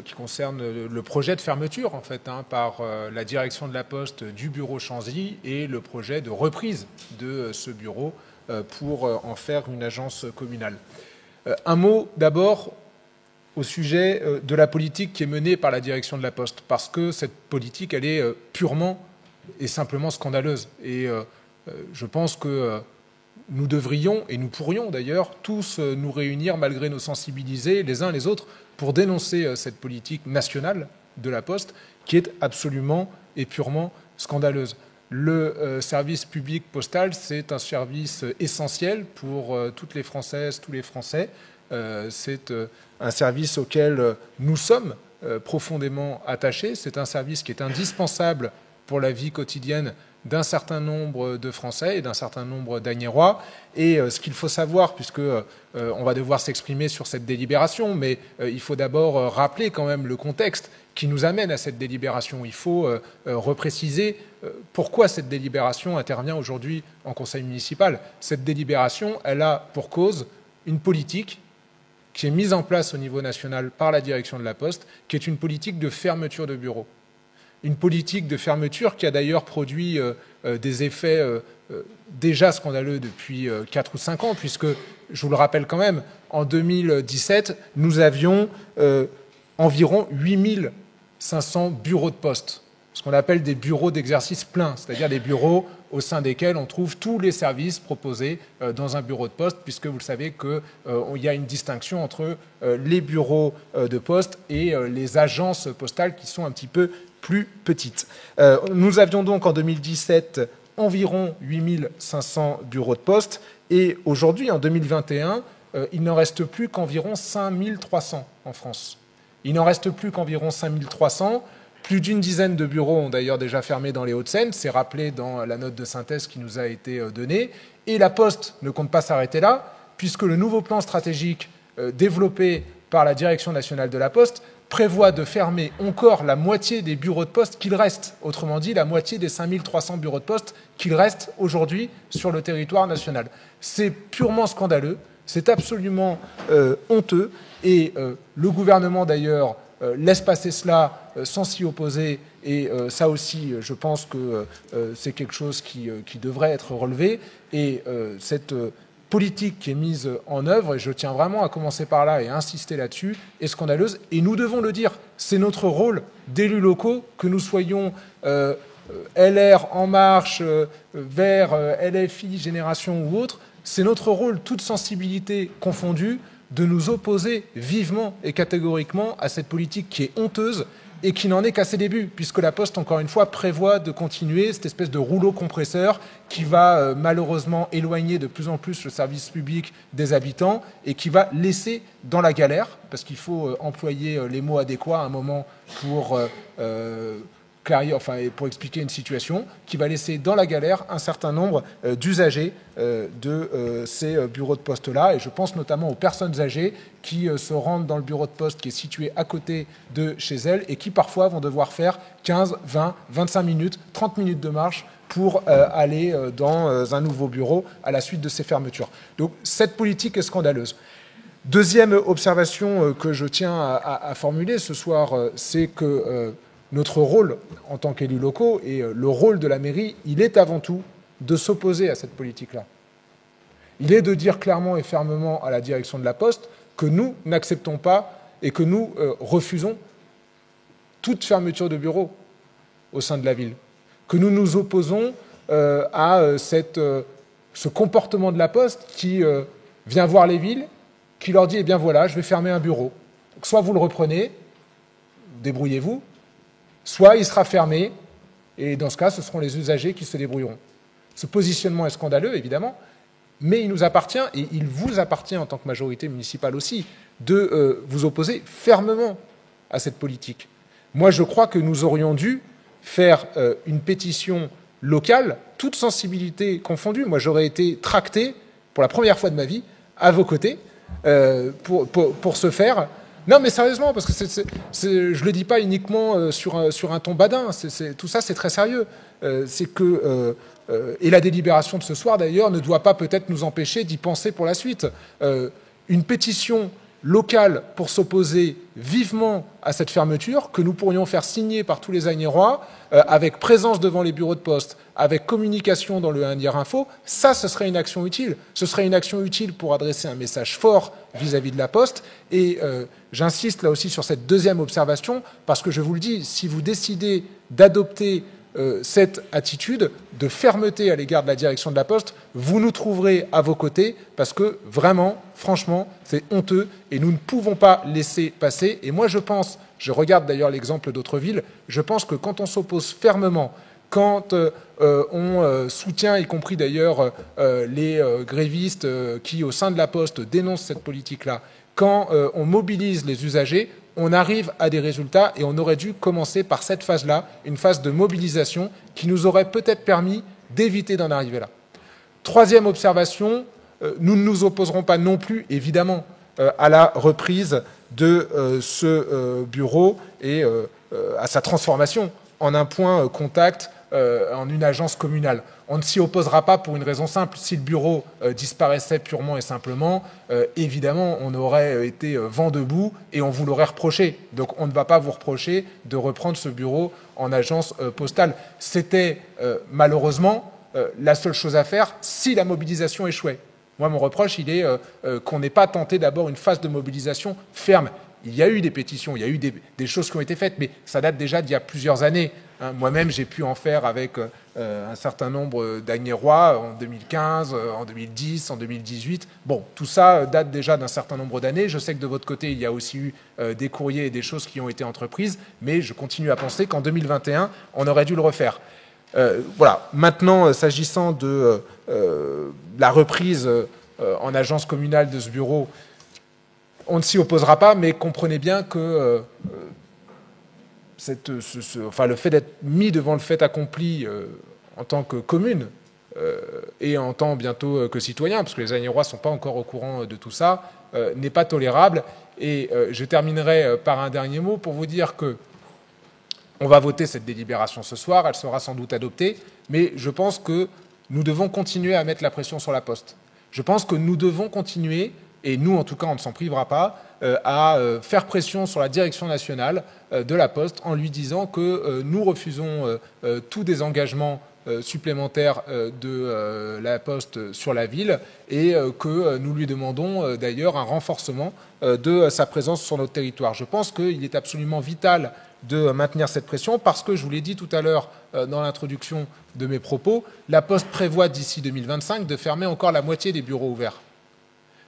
qui concerne le projet de fermeture en fait par la direction de la Poste du bureau Chanzy et le projet de reprise de ce bureau pour en faire une agence communale. Un mot d'abord au sujet de la politique qui est menée par la direction de la Poste, parce que cette politique elle est purement et simplement scandaleuse et je pense que nous devrions, et nous pourrions d'ailleurs, tous nous réunir malgré nos sensibilités les uns les autres pour dénoncer cette politique nationale de la Poste qui est absolument et purement scandaleuse. Le service public postal, c'est un service essentiel pour toutes les Françaises, tous les Français. C'est un service auquel nous sommes profondément attachés. C'est un service qui est indispensable pour la vie quotidienne d'un certain nombre de Français et d'un certain nombre d'Asniérois. Et ce qu'il faut savoir, puisque on va devoir s'exprimer sur cette délibération, mais il faut d'abord rappeler quand même le contexte qui nous amène à cette délibération. Il faut repréciser pourquoi cette délibération intervient aujourd'hui en conseil municipal. Cette délibération, elle a pour cause une politique qui est mise en place au niveau national par la direction de la Poste, qui est une politique de fermeture de bureaux. une politique de fermeture qui a d'ailleurs produit des effets déjà scandaleux depuis 4 ou 5 ans, puisque, je vous le rappelle quand même, en 2017, nous avions environ 8500 bureaux de poste, ce qu'on appelle des bureaux d'exercice plein, c'est-à-dire des bureaux au sein desquels on trouve tous les services proposés dans un bureau de poste, puisque vous le savez qu'il y a une distinction entre les bureaux de poste et les agences postales qui sont un petit peu plus petites. Nous avions donc en 2017 environ 8500 bureaux de poste, et aujourd'hui, en 2021, il n'en reste plus qu'environ 5300 en France. Il n'en reste plus qu'environ 5300. Plus d'une dizaine de bureaux ont d'ailleurs déjà fermé dans les Hauts-de-Seine, c'est rappelé dans la note de synthèse qui nous a été donnée. Et la Poste ne compte pas s'arrêter là, puisque le nouveau plan stratégique développé par la Direction nationale de la Poste prévoit de fermer encore la moitié des bureaux de poste qu'il reste. Autrement dit, la moitié des 5300 bureaux de poste qu'il reste aujourd'hui sur le territoire national. C'est purement scandaleux, c'est absolument honteux, et le gouvernement d'ailleurs laisse passer cela sans s'y opposer, et ça aussi, je pense que c'est quelque chose qui devrait être relevé. Et cette politique qui est mise en œuvre, et je tiens vraiment à commencer par là et à insister là-dessus, est scandaleuse, et nous devons le dire. C'est notre rôle d'élus locaux, que nous soyons LR, En Marche, Vert, LFI, Génération ou autre, c'est notre rôle, toute sensibilité confondue, de nous opposer vivement et catégoriquement à cette politique qui est honteuse et qui n'en est qu'à ses débuts, puisque la Poste, encore une fois, prévoit de continuer cette espèce de rouleau compresseur qui va malheureusement éloigner de plus en plus le service public des habitants et qui va laisser dans la galère, parce qu'il faut employer les mots adéquats à un moment pour pour expliquer une situation, qui va laisser dans la galère un certain nombre d'usagers de ces bureaux de poste-là. Et je pense notamment aux personnes âgées qui se rendent dans le bureau de poste qui est situé à côté de chez elles et qui parfois vont devoir faire 15, 20, 25 minutes, 30 minutes de marche pour aller dans un nouveau bureau à la suite de ces fermetures. Donc cette politique est scandaleuse. Deuxième observation que je tiens à formuler ce soir, c'est que notre rôle en tant qu'élus locaux et le rôle de la mairie, il est avant tout de s'opposer à cette politique-là. Il est de dire clairement et fermement à la direction de la Poste que nous n'acceptons pas et que nous refusons toute fermeture de bureaux au sein de la ville, que nous nous opposons à ce comportement de la Poste qui vient voir les villes, qui leur dit « Eh bien voilà, je vais fermer un bureau. Donc, soit vous le reprenez, débrouillez-vous, soit il sera fermé, et dans ce cas, ce seront les usagers qui se débrouilleront. » Ce positionnement est scandaleux, évidemment, mais il nous appartient, et il vous appartient en tant que majorité municipale aussi, de vous opposer fermement à cette politique. Moi, je crois que nous aurions dû faire une pétition locale, toute sensibilité confondue. Moi, j'aurais été tracté, pour la première fois de ma vie, à vos côtés, pour ce faire. Non, mais sérieusement, parce que je ne le dis pas uniquement sur un ton badin, tout ça c'est très sérieux. Et la délibération de ce soir d'ailleurs ne doit pas peut-être nous empêcher d'y penser pour la suite. Une pétition locale pour s'opposer vivement à cette fermeture, que nous pourrions faire signer par tous les Agnérois, avec présence devant les bureaux de poste, avec communication dans le Agnières Info, ça, ce serait une action utile. Ce serait une action utile pour adresser un message fort vis-à-vis de la Poste. Et j'insiste là aussi sur cette deuxième observation, parce que je vous le dis, si vous décidez d'adopter cette attitude de fermeté à l'égard de la direction de la Poste, vous nous trouverez à vos côtés, parce que vraiment, franchement, c'est honteux et nous ne pouvons pas laisser passer. Et moi, je regarde d'ailleurs l'exemple d'autres villes, je pense que quand on s'oppose fermement, quand on soutient, y compris d'ailleurs les grévistes qui, au sein de la Poste, dénoncent cette politique-là, quand on mobilise les usagers, on arrive à des résultats, et on aurait dû commencer par cette phase-là, une phase de mobilisation qui nous aurait peut-être permis d'éviter d'en arriver là. Troisième observation, nous ne nous opposerons pas non plus, évidemment, à la reprise de ce bureau et à sa transformation en un point contact en une agence communale. On ne s'y opposera pas pour une raison simple. Si le bureau disparaissait purement et simplement, évidemment, on aurait été vent debout et on vous l'aurait reproché. Donc on ne va pas vous reprocher de reprendre ce bureau en agence postale. C'était malheureusement la seule chose à faire si la mobilisation échouait. Moi, mon reproche, il est qu'on n'ait pas tenté d'abord une phase de mobilisation ferme. Il y a eu des pétitions, il y a eu des choses qui ont été faites, mais ça date déjà d'il y a plusieurs années. Moi-même, j'ai pu en faire avec un certain nombre d'Agnérois en 2015, en 2010, en 2018. Bon, tout ça date déjà d'un certain nombre d'années. Je sais que de votre côté, il y a aussi eu des courriers et des choses qui ont été entreprises, mais je continue à penser qu'en 2021, on aurait dû le refaire. Voilà. Maintenant, s'agissant de la reprise en agence communale de ce bureau, on ne s'y opposera pas, mais comprenez bien que le fait d'être mis devant le fait accompli en tant que commune et en tant bientôt que citoyen, parce que les Agnérois ne sont pas encore au courant de tout ça, n'est pas tolérable. Et je terminerai par un dernier mot pour vous dire que on va voter cette délibération ce soir, elle sera sans doute adoptée, mais je pense que nous devons continuer à mettre la pression sur la Poste. Je pense que nous devons continuer, et nous en tout cas on ne s'en privera pas, à faire pression sur la direction nationale de la Poste en lui disant que nous refusons tout désengagement supplémentaire de la Poste sur la ville et que nous lui demandons d'ailleurs un renforcement de sa présence sur notre territoire. Je pense qu'il est absolument vital de maintenir cette pression parce que, je vous l'ai dit tout à l'heure dans l'introduction de mes propos, la Poste prévoit d'ici 2025 de fermer encore la moitié des bureaux ouverts.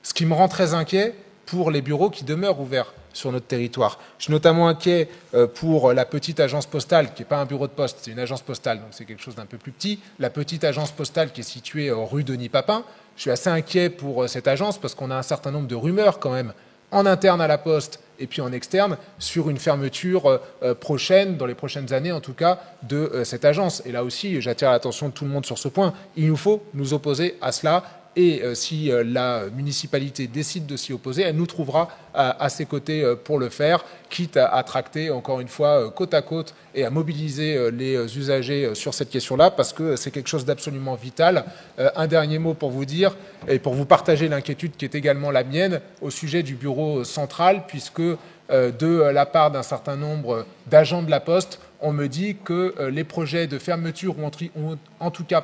Ce qui me rend très inquiet pour les bureaux qui demeurent ouverts sur notre territoire. Je suis notamment inquiet pour la petite agence postale, qui n'est pas un bureau de poste, c'est une agence postale, donc c'est quelque chose d'un peu plus petit. La petite agence postale qui est située rue Denis-Papin. Je suis assez inquiet pour cette agence parce qu'on a un certain nombre de rumeurs quand même en interne à la Poste et puis en externe sur une fermeture prochaine, dans les prochaines années en tout cas, de cette agence. Et là aussi, j'attire l'attention de tout le monde sur ce point. Il nous faut nous opposer à cela. Et si la municipalité décide de s'y opposer, elle nous trouvera à ses côtés pour le faire, quitte à tracter, encore une fois, côte à côte et à mobiliser les usagers sur cette question-là, parce que c'est quelque chose d'absolument vital. Un dernier mot pour vous dire, et pour vous partager l'inquiétude qui est également la mienne, au sujet du bureau central, puisque de la part d'un certain nombre d'agents de la Poste, on me dit que les projets de fermeture ou en tout cas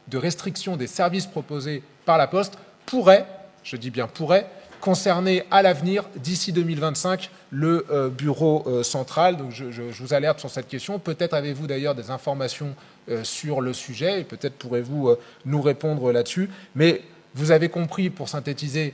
de restriction des services proposés par la Poste pourraient, je dis bien pourraient, concerner à l'avenir, d'ici 2025, le bureau central. Donc je vous alerte sur cette question. Peut-être avez-vous d'ailleurs des informations sur le sujet et peut-être pourrez-vous nous répondre là-dessus. Mais vous avez compris, pour synthétiser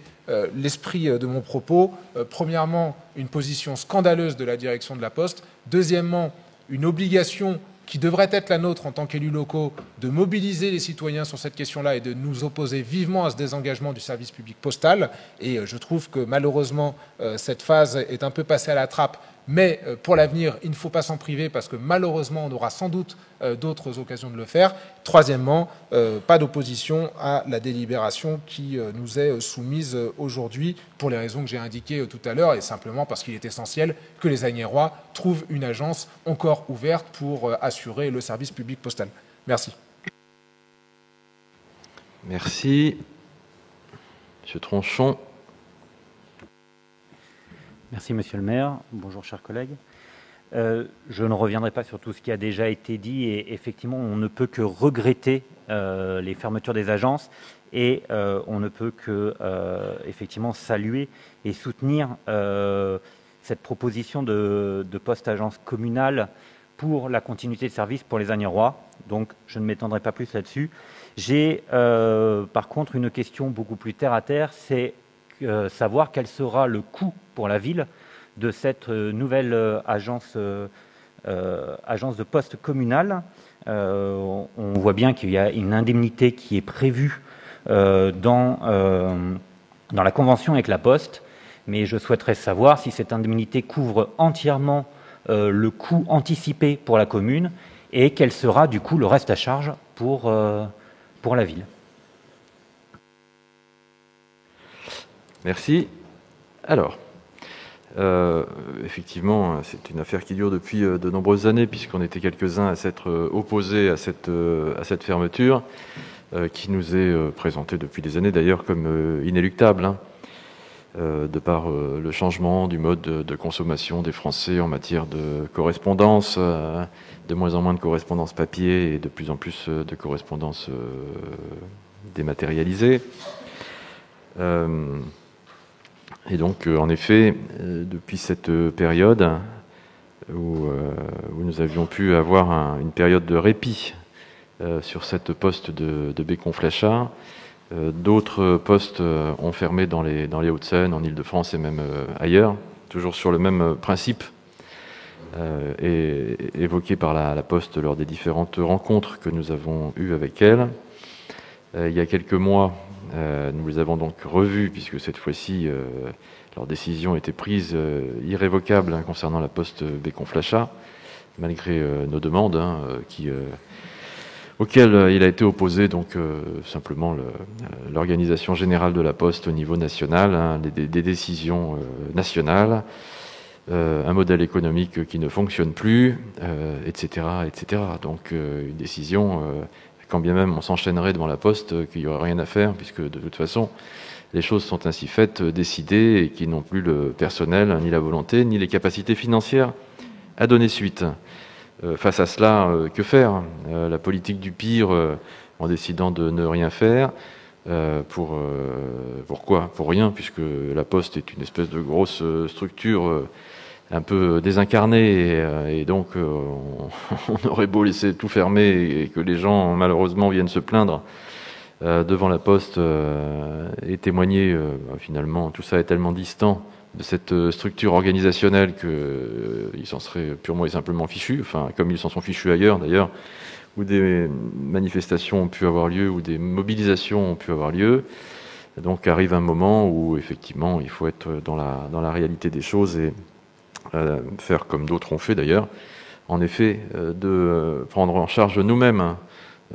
l'esprit de mon propos, premièrement, une position scandaleuse de la direction de la Poste. Deuxièmement, une obligation qui devrait être la nôtre en tant qu'élus locaux de mobiliser les citoyens sur cette question-là et de nous opposer vivement à ce désengagement du service public postal. Et je trouve que malheureusement, cette phase est un peu passée à la trappe. Mais pour l'avenir, il ne faut pas s'en priver parce que malheureusement, on aura sans doute d'autres occasions de le faire. Troisièmement, pas d'opposition à la délibération qui nous est soumise aujourd'hui pour les raisons que j'ai indiquées tout à l'heure et simplement parce qu'il est essentiel que les Agnérois trouvent une agence encore ouverte pour assurer le service public postal. Merci. Merci. Monsieur Tronchon. Merci, Monsieur le maire. Bonjour, chers collègues. Je ne reviendrai pas sur tout ce qui a déjà été dit et effectivement, on ne peut que regretter les fermetures des agences et on ne peut que effectivement saluer et soutenir cette proposition de poste-agence communale pour la continuité de service pour les Agnérois. Donc, je ne m'étendrai pas plus là-dessus. J'ai par contre une question beaucoup plus terre-à-terre, c'est savoir quel sera le coût pour la ville de cette nouvelle agence de poste communale. On voit bien qu'il y a une indemnité qui est prévue dans la convention avec la Poste, mais je souhaiterais savoir si cette indemnité couvre entièrement le coût anticipé pour la commune et quel sera du coup le reste à charge pour la ville. Merci. Alors, Effectivement, c'est une affaire qui dure depuis de nombreuses années, puisqu'on était quelques-uns à s'être opposés à cette fermeture, qui nous est présentée depuis des années d'ailleurs comme inéluctable, hein, de par le changement du mode de consommation des Français en matière de correspondance, de moins en moins de correspondance papier et de plus en plus de correspondance dématérialisée. Et donc, en effet, depuis cette période où nous avions pu avoir une période de répit sur cette poste de Bécon-Flachat, d'autres postes ont fermé dans les Hauts-de-Seine, en Île-de-France et même ailleurs, toujours sur le même principe et évoqué par la Poste lors des différentes rencontres que nous avons eues avec elle. Il y a quelques mois, nous les avons donc revus, puisque cette fois-ci, leur décision était prise irrévocable concernant la Poste Bécon-Flachat, malgré nos demandes, auxquelles il a été opposé donc simplement l'organisation générale de la Poste au niveau national, des décisions nationales, un modèle économique qui ne fonctionne plus, etc., etc. Donc une décision, quand bien même on s'enchaînerait devant la Poste, qu'il n'y aurait rien à faire, puisque de toute façon, les choses sont ainsi faites, décidées, et qui n'ont plus le personnel, ni la volonté, ni les capacités financières à donner suite. Face à cela, que faire ? La politique du pire, en décidant de ne rien faire, pourquoi ? Pour rien, puisque la Poste est une espèce de grosse structure un peu désincarnée, et donc on aurait beau laisser tout fermer et que les gens malheureusement viennent se plaindre devant la Poste et témoigner, finalement tout ça est tellement distant de cette structure organisationnelle qu'ils s'en seraient purement et simplement fichus, enfin comme ils s'en sont fichus ailleurs d'ailleurs, où des manifestations ont pu avoir lieu, où des mobilisations ont pu avoir lieu. Donc arrive un moment où effectivement il faut être dans la réalité des choses et faire comme d'autres ont fait d'ailleurs, en effet, de prendre en charge nous-mêmes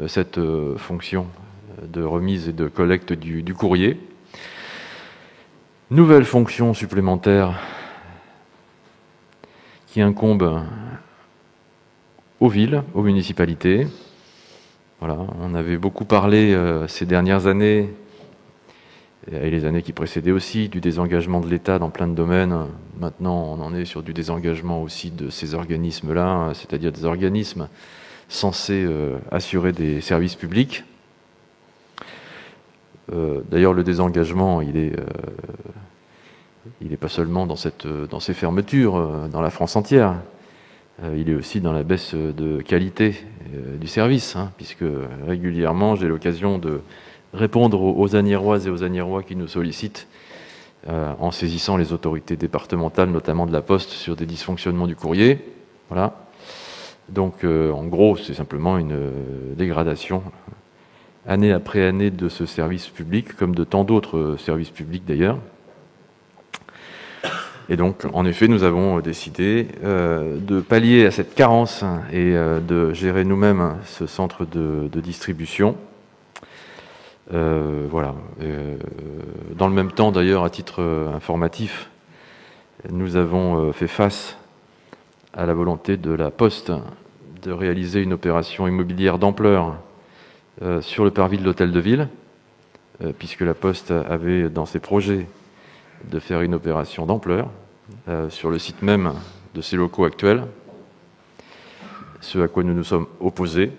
cette fonction de remise et de collecte du courrier. Nouvelle fonction supplémentaire qui incombe aux villes, aux municipalités. Voilà, on avait beaucoup parlé ces dernières années, et les années qui précédaient aussi, du désengagement de l'État dans plein de domaines. Maintenant, on en est sur du désengagement aussi de ces organismes-là, c'est-à-dire des organismes censés assurer des services publics. D'ailleurs, le désengagement, il est pas seulement dans ces fermetures, dans la France entière. Il est aussi dans la baisse de qualité du service, puisque régulièrement, j'ai l'occasion de répondre aux Agnéroises et aux Agnérois qui nous sollicitent en saisissant les autorités départementales, notamment de la Poste, sur des dysfonctionnements du courrier. Voilà. Donc, en gros, c'est simplement une dégradation année après année de ce service public, comme de tant d'autres services publics d'ailleurs. Et donc, en effet, nous avons décidé de pallier à cette carence et de gérer nous-mêmes ce centre de distribution. Voilà. Dans le même temps, d'ailleurs, à titre informatif, nous avons fait face à la volonté de la Poste de réaliser une opération immobilière d'ampleur sur le parvis de l'Hôtel de Ville, puisque la Poste avait dans ses projets de faire une opération d'ampleur sur le site même de ses locaux actuels, ce à quoi nous nous sommes opposés.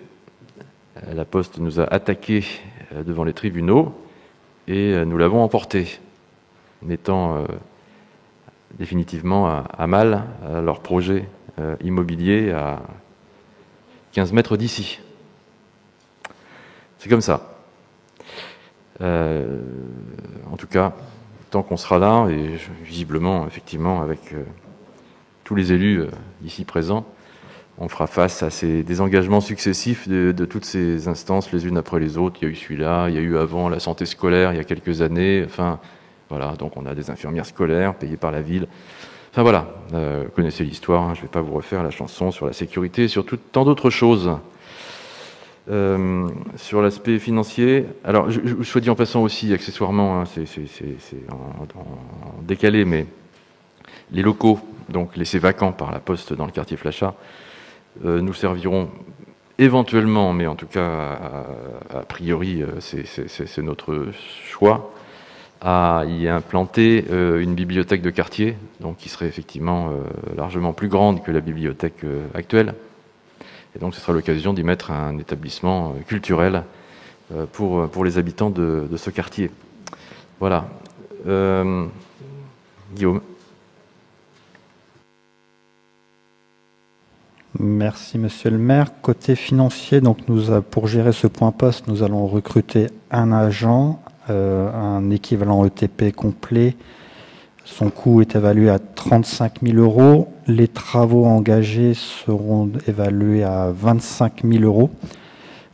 La Poste nous a attaqués devant les tribunaux et nous l'avons emporté, mettant définitivement à mal leur projet immobilier à 15 mètres d'ici. C'est comme ça. En tout cas, tant qu'on sera là, et visiblement, effectivement, avec tous les élus ici présents, on fera face à ces désengagements successifs de toutes ces instances, les unes après les autres. Il y a eu celui-là, il y a eu avant la santé scolaire, il y a quelques années. Enfin, voilà, donc on a des infirmières scolaires payées par la ville. Enfin voilà, vous connaissez l'histoire, je ne vais pas vous refaire la chanson sur la sécurité, sur tant d'autres choses. Sur l'aspect financier, alors je sois dit en passant aussi accessoirement, c'est en décalé, mais Les locaux, donc laissés vacants par la Poste dans le quartier Flachat, nous serviront éventuellement, mais en tout cas, a priori, c'est notre choix, à y implanter une bibliothèque de quartier, donc qui serait effectivement largement plus grande que la bibliothèque actuelle. Et donc, ce sera l'occasion d'y mettre un établissement culturel pour les habitants de ce quartier. Voilà. Guillaume. Merci, monsieur le maire. Côté financier, donc pour gérer ce point poste, nous allons recruter un agent, un équivalent ETP complet. Son coût est évalué à 35 000 €. Les travaux engagés seront évalués à 25 000 €.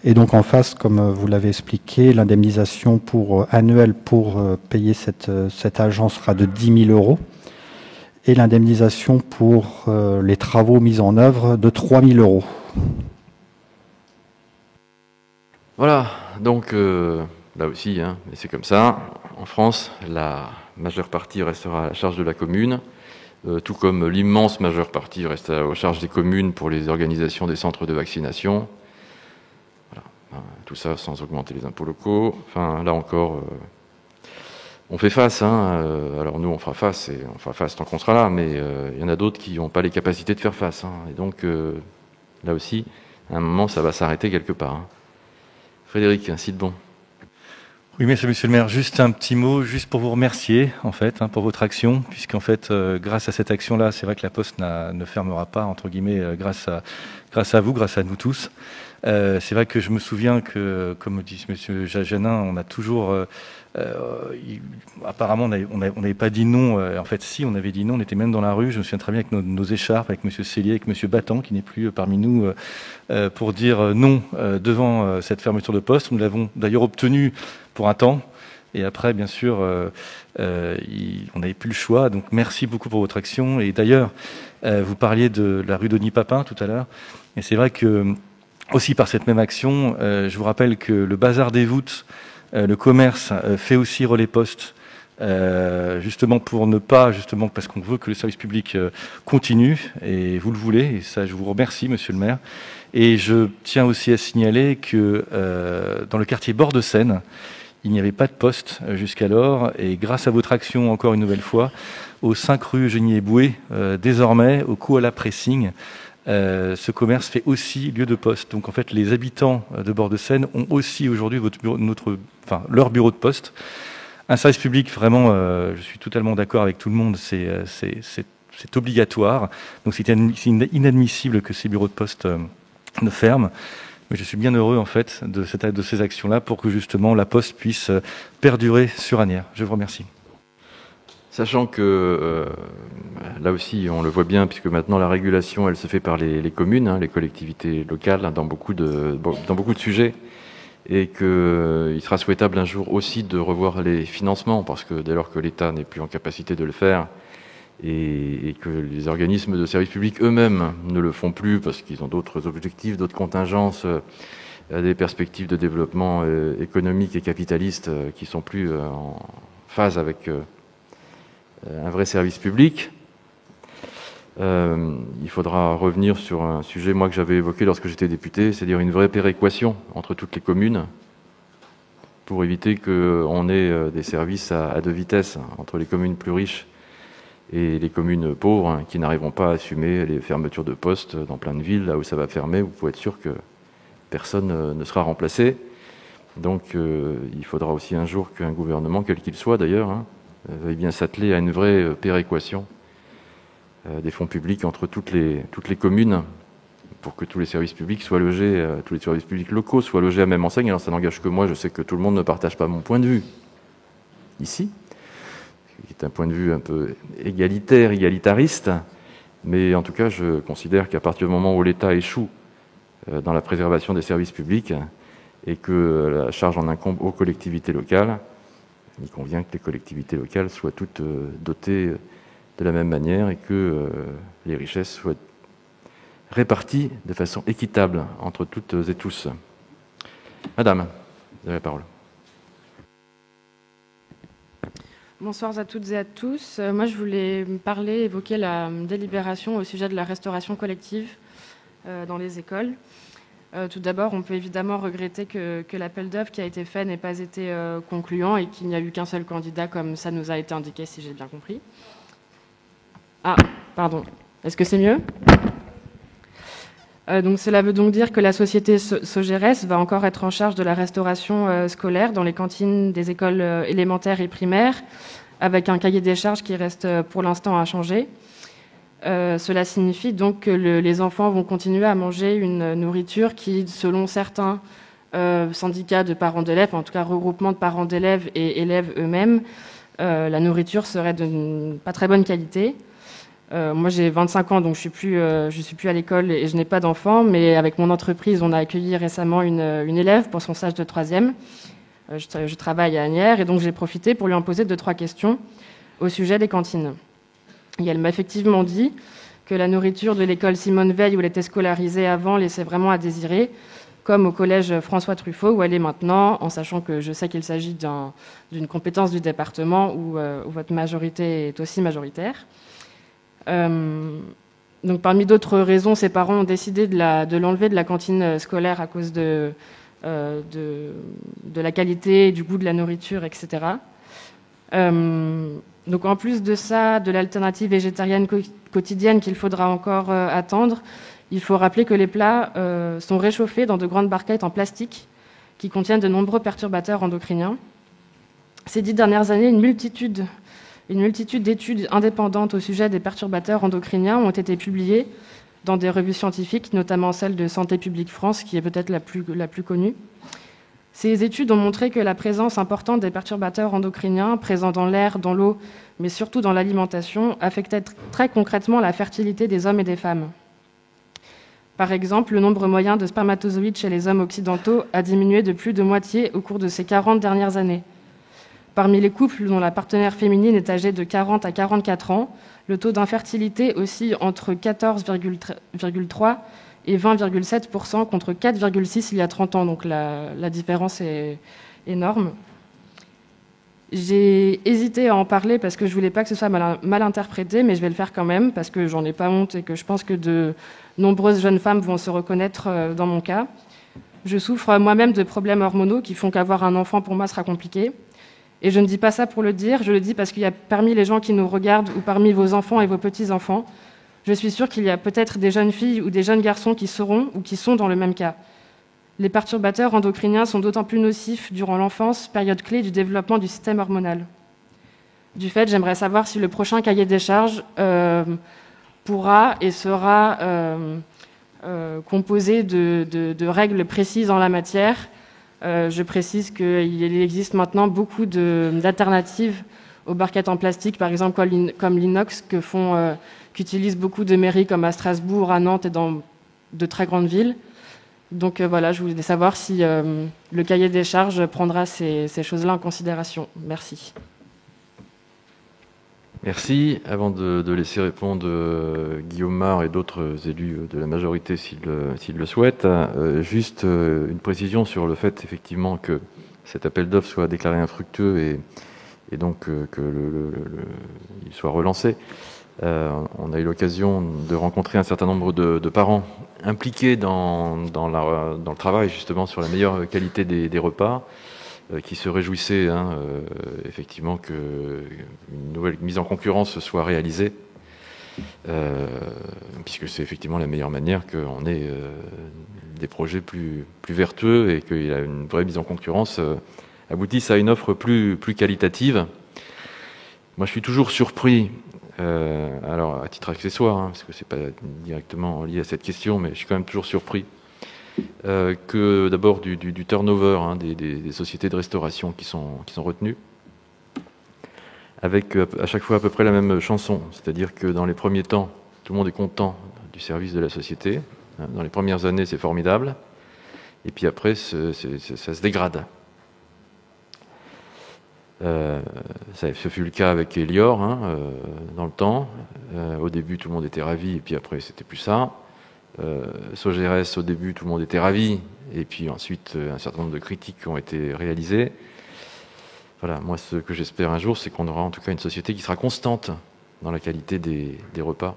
Et donc en face, comme vous l'avez expliqué, l'indemnisation annuelle pour payer cet agent sera de 10 000 € et l'indemnisation pour les travaux mis en œuvre de 3 000 €. Voilà, donc là aussi, mais c'est comme ça. En France, la majeure partie restera à la charge de la commune, tout comme l'immense majeure partie reste à la charge des communes pour les organisations des centres de vaccination. Voilà. Tout ça sans augmenter les impôts locaux. Enfin, là encore, on fait face. Alors nous, on fera face tant qu'on sera là, mais il y en a d'autres qui n'ont pas les capacités de faire face. Et donc, là aussi, à un moment, ça va s'arrêter quelque part. Frédéric, cite bon. Oui, monsieur le maire, juste un petit mot, juste pour vous remercier, en fait, pour votre action, puisqu'en fait, grâce à cette action-là, c'est vrai que la Poste ne fermera pas, entre guillemets, grâce à vous, grâce à nous tous. C'est vrai que je me souviens que, comme dit monsieur Janin, on a toujours... apparemment, on n'avait pas dit non. En fait, si, on avait dit non. On était même dans la rue. Je me souviens très bien avec nos écharpes, avec monsieur Cellier, avec monsieur Battant, qui n'est plus parmi nous, pour dire non devant cette fermeture de poste. Nous l'avons d'ailleurs obtenu pour un temps. Et après, bien sûr, on n'avait plus le choix. Donc, merci beaucoup pour votre action. Et d'ailleurs, vous parliez de la rue Denis Papin tout à l'heure. Et c'est vrai que, aussi par cette même action, je vous rappelle que le bazar des voûtes, le commerce fait aussi relais poste, justement pour ne pas, justement parce qu'on veut que le service public continue, et vous le voulez, et ça je vous remercie monsieur le maire. Et je tiens aussi à signaler que dans le quartier Bord de Seine, il n'y avait pas de poste jusqu'alors, et grâce à votre action encore une nouvelle fois, aux 5 rue Genier-Boué, désormais au Koala Pressing, ce commerce fait aussi lieu de poste. Donc en fait, les habitants de Bord-de-Seine ont aussi aujourd'hui leur bureau de poste. Un service public, vraiment, je suis totalement d'accord avec tout le monde, c'est obligatoire. Donc c'est inadmissible que ces bureaux de poste ne ferment. Mais je suis bien heureux en fait de ces actions-là pour que justement la Poste puisse perdurer sur Asnières. Je vous remercie. Sachant que, là aussi, on le voit bien, puisque maintenant la régulation, elle se fait par les communes, les collectivités locales, dans beaucoup de sujets, et qu'il sera souhaitable un jour aussi de revoir les financements, parce que dès lors que l'État n'est plus en capacité de le faire, et que les organismes de service public eux-mêmes ne le font plus, parce qu'ils ont d'autres objectifs, d'autres contingences, des perspectives de développement économique et capitaliste qui sont plus en phase avec... un vrai service public. Il faudra revenir sur un sujet, moi, que j'avais évoqué lorsque j'étais député, c'est-à-dire une vraie péréquation entre toutes les communes pour éviter qu'on ait des services à deux vitesses entre les communes plus riches et les communes pauvres qui n'arriveront pas à assumer les fermetures de postes dans plein de villes. Là où ça va fermer, vous pouvez être sûr que personne ne sera remplacé. Donc il faudra aussi un jour qu'un gouvernement, quel qu'il soit d'ailleurs, veuille bien s'atteler à une vraie péréquation des fonds publics entre toutes les communes pour que tous les services publics soient logés, tous les services publics locaux soient logés à la même enseigne. Alors ça n'engage que moi, je sais que tout le monde ne partage pas mon point de vue ici, qui est un point de vue un peu égalitariste, mais en tout cas je considère qu'à partir du moment où l'État échoue dans la préservation des services publics et que la charge en incombe aux collectivités locales, il convient que les collectivités locales soient toutes dotées de la même manière et que les richesses soient réparties de façon équitable entre toutes et tous. Madame, vous avez la parole. Bonsoir à toutes et à tous. Moi, je voulais évoquer la délibération au sujet de la restauration collective dans les écoles. Tout d'abord, on peut évidemment regretter que l'appel d'offres qui a été fait n'ait pas été concluant et qu'il n'y a eu qu'un seul candidat, comme ça nous a été indiqué, si j'ai bien compris. Ah, pardon. Est-ce que c'est mieux ? Donc, cela veut donc dire que la société Sogeres va encore être en charge de la restauration scolaire dans les cantines des écoles élémentaires et primaires, avec un cahier des charges qui reste pour l'instant inchangé. Cela signifie donc que les enfants vont continuer à manger une nourriture qui, selon certains syndicats de parents d'élèves, en tout cas regroupements de parents d'élèves et élèves eux-mêmes, la nourriture serait de pas très bonne qualité. Moi, j'ai 25 ans, donc je suis plus à l'école et je n'ai pas d'enfants, mais avec mon entreprise, on a accueilli récemment une élève pour son stage de 3e. Je travaille à Asnières et donc j'ai profité pour lui en poser 2-3 questions au sujet des cantines. Et elle m'a effectivement dit que la nourriture de l'école Simone Veil, où elle était scolarisée avant, laissait vraiment à désirer, comme au collège François Truffaut, où elle est maintenant, en sachant que je sais qu'il s'agit d'une compétence du département où votre majorité est aussi majoritaire. Donc, parmi d'autres raisons, ses parents ont décidé de l'enlever de la cantine scolaire à cause de la qualité, du goût de la nourriture, etc. Donc, en plus de ça, de l'alternative végétarienne quotidienne qu'il faudra encore attendre, il faut rappeler que les plats sont réchauffés dans de grandes barquettes en plastique qui contiennent de nombreux perturbateurs endocriniens. Ces 10 dernières années, une multitude d'études indépendantes au sujet des perturbateurs endocriniens ont été publiées dans des revues scientifiques, notamment celle de Santé publique France, qui est peut-être la plus connue. Ces études ont montré que la présence importante des perturbateurs endocriniens, présents dans l'air, dans l'eau, mais surtout dans l'alimentation, affectait très concrètement la fertilité des hommes et des femmes. Par exemple, le nombre moyen de spermatozoïdes chez les hommes occidentaux a diminué de plus de moitié au cours de ces 40 dernières années. Parmi les couples dont la partenaire féminine est âgée de 40 à 44 ans, le taux d'infertilité oscille entre 14,3 et 20,7% contre 4,6 il y a 30 ans. Donc la différence est énorme. J'ai hésité à en parler parce que je ne voulais pas que ce soit mal interprété, mais je vais le faire quand même parce que j'en ai pas honte et que je pense que de nombreuses jeunes femmes vont se reconnaître dans mon cas. Je souffre moi-même de problèmes hormonaux qui font qu'avoir un enfant pour moi sera compliqué. Et je ne dis pas ça pour le dire, je le dis parce qu'il y a parmi les gens qui nous regardent ou parmi vos enfants et vos petits-enfants, je suis sûre qu'il y a peut-être des jeunes filles ou des jeunes garçons qui seront ou qui sont dans le même cas. Les perturbateurs endocriniens sont d'autant plus nocifs durant l'enfance, période clé du développement du système hormonal. Du fait, j'aimerais savoir si le prochain cahier des charges pourra et sera composé de règles précises en la matière. Je précise qu'il existe maintenant beaucoup d'alternatives aux barquettes en plastique, par exemple comme l'inox, qu'utilisent beaucoup de mairies comme à Strasbourg, à Nantes et dans de très grandes villes. Donc voilà, je voulais savoir si le cahier des charges prendra ces choses-là en considération. Merci. Merci. Avant de laisser répondre Guillaume Mar et d'autres élus de la majorité s'ils le souhaitent, juste une précision sur le fait effectivement que cet appel d'offres soit déclaré infructueux et donc qu'il soit relancé. On a eu l'occasion de rencontrer un certain nombre de parents impliqués dans le travail justement sur la meilleure qualité des repas, qui se réjouissaient effectivement qu'une nouvelle mise en concurrence soit réalisée, puisque c'est effectivement la meilleure manière qu'on ait des projets plus vertueux et qu'il y a une vraie mise en concurrence aboutisse à une offre plus qualitative. Moi, je suis toujours surpris, alors à titre accessoire, parce que c'est pas directement lié à cette question, mais je suis quand même toujours surpris que d'abord du turnover des sociétés de restauration qui sont retenues, avec à chaque fois à peu près la même chanson, c'est-à-dire que dans les premiers temps, tout le monde est content du service de la société. Dans les premières années, c'est formidable, et puis après, ça se dégrade. Ce fut le cas avec Elior dans le temps. Au début, tout le monde était ravi, et puis après, c'était plus ça. Sogeres, au début, tout le monde était ravi, et puis ensuite, un certain nombre de critiques ont été réalisées. Voilà, moi, ce que j'espère un jour, c'est qu'on aura en tout cas une société qui sera constante dans la qualité des repas,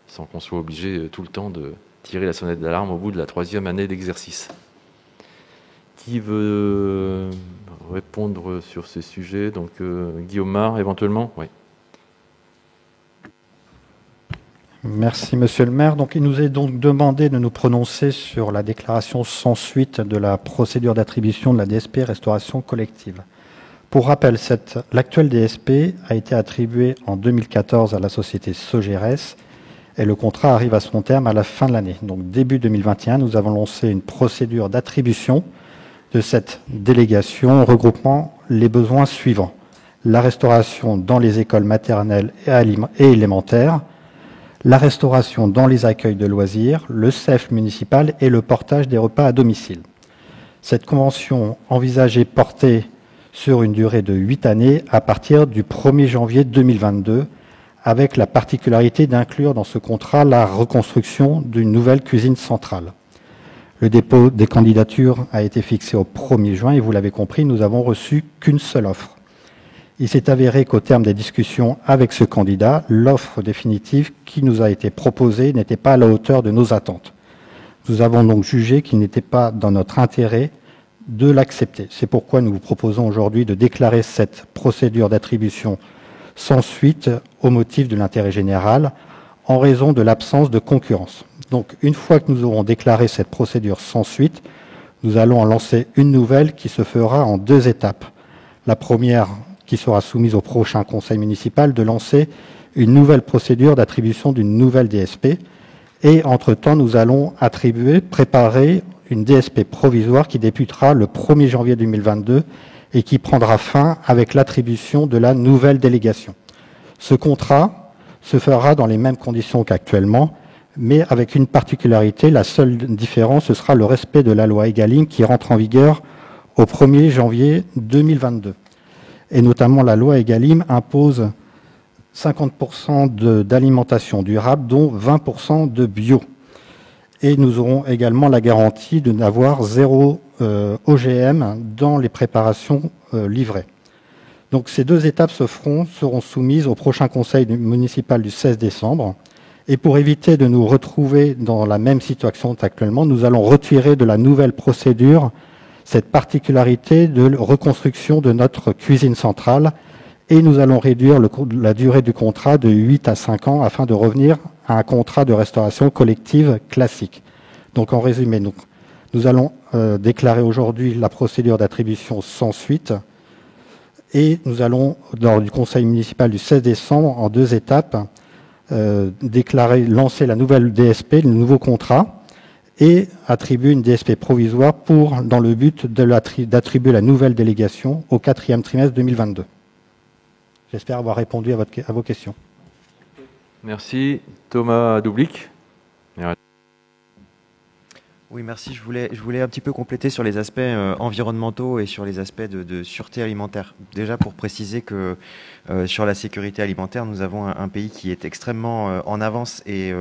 sans qu'on soit obligé tout le temps de tirer la sonnette d'alarme au bout de la 3e année d'exercice. Qui veut répondre sur ces sujets? Donc, Guillaume Mar, éventuellement? Oui. Merci, Monsieur le maire. Donc, il nous est donc demandé de nous prononcer sur la déclaration sans suite de la procédure d'attribution de la DSP restauration collective. Pour rappel, l'actuelle DSP a été attribuée en 2014 à la société Sogeres et le contrat arrive à son terme à la fin de l'année. Donc, début 2021, nous avons lancé une procédure d'attribution de cette délégation regroupant les besoins suivants: la restauration dans les écoles maternelles et élémentaires, la restauration dans les accueils de loisirs, le CEF municipal et le portage des repas à domicile. Cette convention envisagée portait sur une durée de 8 années à partir du 1er janvier 2022, avec la particularité d'inclure dans ce contrat la reconstruction d'une nouvelle cuisine centrale. Le dépôt des candidatures a été fixé au 1er juin et vous l'avez compris, nous avons reçu qu'une seule offre. Il s'est avéré qu'au terme des discussions avec ce candidat, l'offre définitive qui nous a été proposée n'était pas à la hauteur de nos attentes. Nous avons donc jugé qu'il n'était pas dans notre intérêt de l'accepter. C'est pourquoi nous vous proposons aujourd'hui de déclarer cette procédure d'attribution sans suite au motif de l'intérêt général en raison de l'absence de concurrence. Donc, une fois que nous aurons déclaré cette procédure sans suite, nous allons en lancer une nouvelle qui se fera en 2 étapes. La première, qui sera soumise au prochain conseil municipal, de lancer une nouvelle procédure d'attribution d'une nouvelle DSP. Et entre-temps, nous allons préparer une DSP provisoire qui débutera le 1er janvier 2022 et qui prendra fin avec l'attribution de la nouvelle délégation. Ce contrat se fera dans les mêmes conditions qu'actuellement, mais avec une particularité. La seule différence, ce sera le respect de la loi Egalim qui rentre en vigueur au 1er janvier 2022. Et notamment, la loi Egalim impose 50% d'alimentation durable, dont 20% de bio. Et nous aurons également la garantie de n'avoir 0 OGM dans les préparations livrées. Donc ces 2 étapes seront soumises au prochain conseil municipal du 16 décembre. Et pour éviter de nous retrouver dans la même situation qu'actuellement, nous allons retirer de la nouvelle procédure cette particularité de reconstruction de notre cuisine centrale et nous allons réduire la durée du contrat de 8 à 5 ans afin de revenir à un contrat de restauration collective classique. Donc en résumé, nous allons déclarer aujourd'hui la procédure d'attribution sans suite et nous allons, lors du conseil municipal du 16 décembre, en 2 étapes, lancer la nouvelle DSP, le nouveau contrat, et attribuer une DSP provisoire dans le but d'attribuer la nouvelle délégation au 4e trimestre 2022. J'espère avoir répondu à vos questions. Merci. Thomas Doublic. Oui, merci. Je voulais un petit peu compléter sur les aspects environnementaux et sur les aspects de sûreté alimentaire. Déjà, pour préciser que sur la sécurité alimentaire, nous avons un pays qui est extrêmement en avance et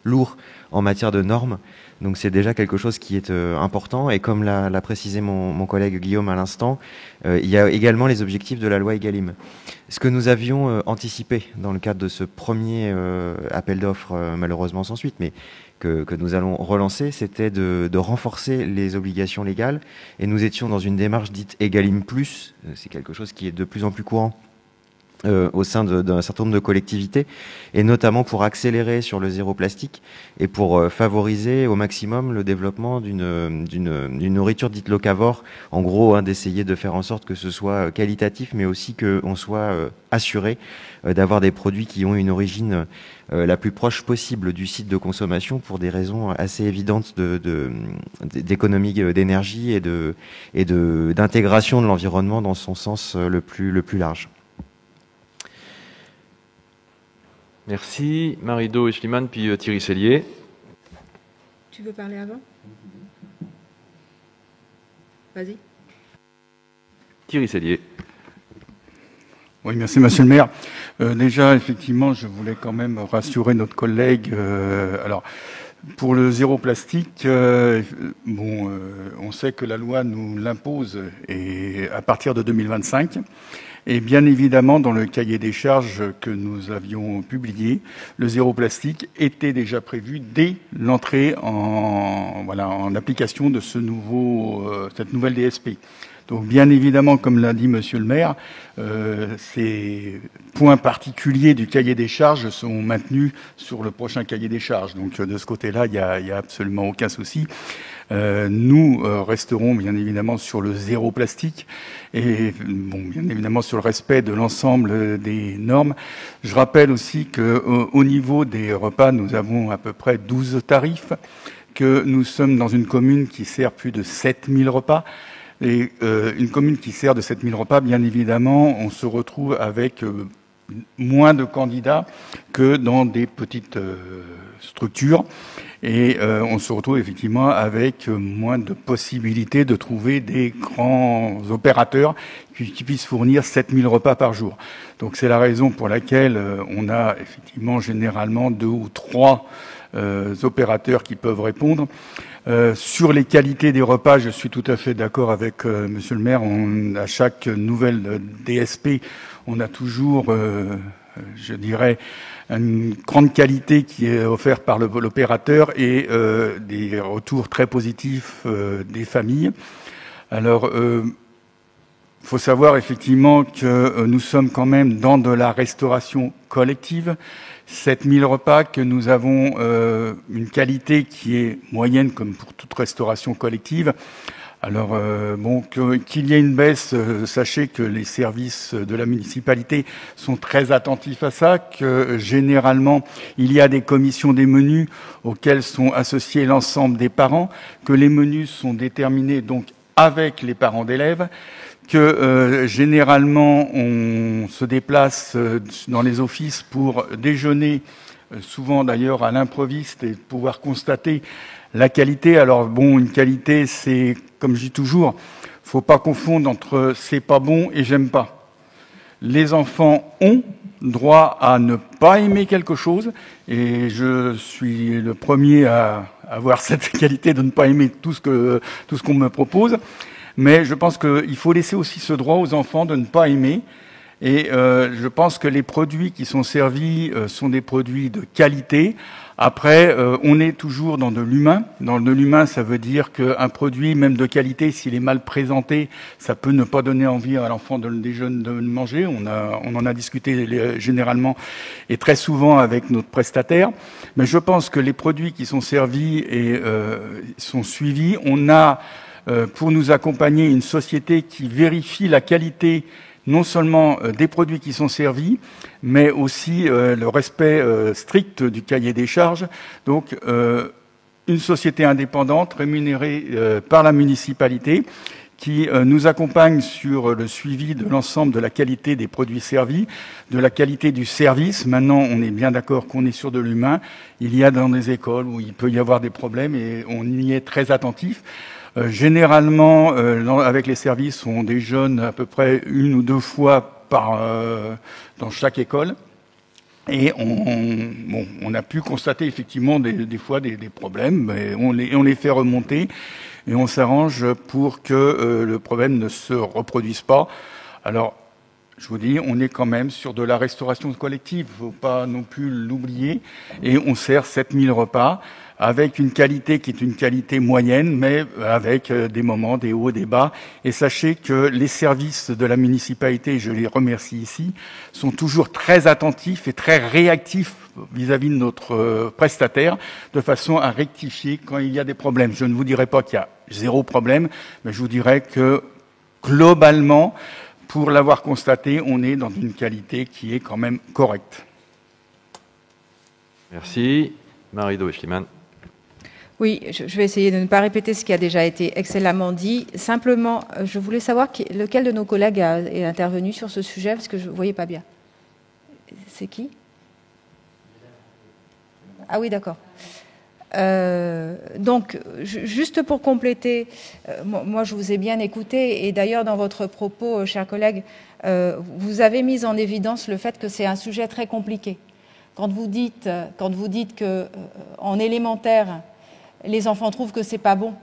lourd en matière de normes. Donc c'est déjà quelque chose qui est important. Et comme l'a précisé mon collègue Guillaume à l'instant, il y a également les objectifs de la loi Egalim. Ce que nous avions anticipé dans le cadre de ce premier appel d'offres, malheureusement sans suite, mais que nous allons relancer, c'était de renforcer les obligations légales. Et nous étions dans une démarche dite Egalim+. C'est quelque chose qui est de plus en plus courant au sein d'un certain nombre de collectivités, et notamment pour accélérer sur le zéro plastique et pour favoriser au maximum le développement d'une nourriture dite locavore. En gros, d'essayer de faire en sorte que ce soit qualitatif, mais aussi qu'on soit assuré d'avoir des produits qui ont une origine la plus proche possible du site de consommation pour des raisons assez évidentes d'économie d'énergie et d'intégration de l'environnement dans son sens le plus large. Merci. Marie-Do Echliman, puis Thierry Sellier. Tu veux parler avant? Vas-y. Thierry Sellier. Oui, merci Monsieur le maire. Déjà, effectivement, je voulais quand même rassurer notre collègue. Pour le zéro plastique, on sait que la loi nous l'impose et à partir de 2025. Et bien évidemment, dans le cahier des charges que nous avions publié, le zéro plastique était déjà prévu dès l'entrée en application de cette nouvelle DSP. Donc bien évidemment, comme l'a dit Monsieur le maire, ces points particuliers du cahier des charges sont maintenus sur le prochain cahier des charges. Donc de ce côté-là, il y a absolument aucun souci. Nous resterons bien évidemment sur le zéro plastique et bien évidemment sur le respect de l'ensemble des normes. Je rappelle aussi qu'au niveau des repas, nous avons à peu près 12 tarifs, que nous sommes dans une commune qui sert plus de 7000 repas. Et une commune qui sert de 7000 repas, bien évidemment, on se retrouve avec moins de candidats que dans des petites structures. Et on se retrouve effectivement avec moins de possibilités de trouver des grands opérateurs qui puissent fournir 7000 repas par jour. Donc c'est la raison pour laquelle on a effectivement généralement 2 ou 3 opérateurs qui peuvent répondre. Sur les qualités des repas, je suis tout à fait d'accord avec Monsieur le maire. À chaque nouvelle DSP, on a toujours, je dirais, une grande qualité qui est offerte par l'opérateur et des retours très positifs des familles. Alors, faut savoir effectivement que nous sommes quand même dans de la restauration collective. 7000 repas, que nous avons une qualité qui est moyenne comme pour toute restauration collective. Alors, qu'il y ait une baisse, sachez que les services de la municipalité sont très attentifs à ça, que généralement, il y a des commissions des menus auxquelles sont associés l'ensemble des parents, que les menus sont déterminés donc avec les parents d'élèves, que généralement on se déplace dans les offices pour déjeuner, souvent d'ailleurs à l'improviste, et pouvoir constater la qualité. Alors une qualité, c'est, comme je dis toujours, faut pas confondre entre c'est pas bon et j'aime pas. Les enfants ont droit à ne pas aimer quelque chose, et je suis le premier à avoir cette qualité de ne pas aimer tout ce qu'on me propose. Mais je pense qu'il faut laisser aussi ce droit aux enfants de ne pas aimer. Et je pense que les produits qui sont servis sont des produits de qualité. Après, on est toujours dans de l'humain. Dans de l'humain, ça veut dire qu'un produit, même de qualité, s'il est mal présenté, ça peut ne pas donner envie à l'enfant de le manger. On en a discuté généralement et très souvent avec notre prestataire. Mais je pense que les produits qui sont servis et sont suivis, on a pour nous accompagner une société qui vérifie la qualité non seulement des produits qui sont servis, mais aussi le respect strict du cahier des charges. Donc, une société indépendante rémunérée par la municipalité qui nous accompagne sur le suivi de l'ensemble de la qualité des produits servis, de la qualité du service. Maintenant, on est bien d'accord qu'on est sur de l'humain. Il y a dans des écoles où il peut y avoir des problèmes et on y est très attentif. Généralement, avec les services, on déjeune à peu près 1 ou 2 fois dans chaque école. Et on a pu constater effectivement des fois des problèmes, mais on les fait remonter et on s'arrange pour que le problème ne se reproduise pas. Alors, je vous dis, on est quand même sur de la restauration collective, il ne faut pas non plus l'oublier, et on sert 7000 repas avec une qualité qui est une qualité moyenne, mais avec des moments, des hauts, des bas. Et sachez que les services de la municipalité, je les remercie ici, sont toujours très attentifs et très réactifs vis-à-vis de notre prestataire, de façon à rectifier quand il y a des problèmes. Je ne vous dirai pas qu'il y a 0 problème, mais je vous dirai que globalement, pour l'avoir constaté, on est dans une qualité qui est quand même correcte. Merci. Marie-Do Eschliman. Oui, je vais essayer de ne pas répéter ce qui a déjà été excellemment dit. Simplement, je voulais savoir lequel de nos collègues est intervenu sur ce sujet, parce que je ne voyais pas bien. C'est qui? Ah oui, d'accord. Donc, juste pour compléter, moi je vous ai bien écouté, et d'ailleurs dans votre propos, chers collègues, vous avez mis en évidence le fait que c'est un sujet très compliqué. quand vous dites que en élémentaire, les enfants trouvent que c'est pas bon.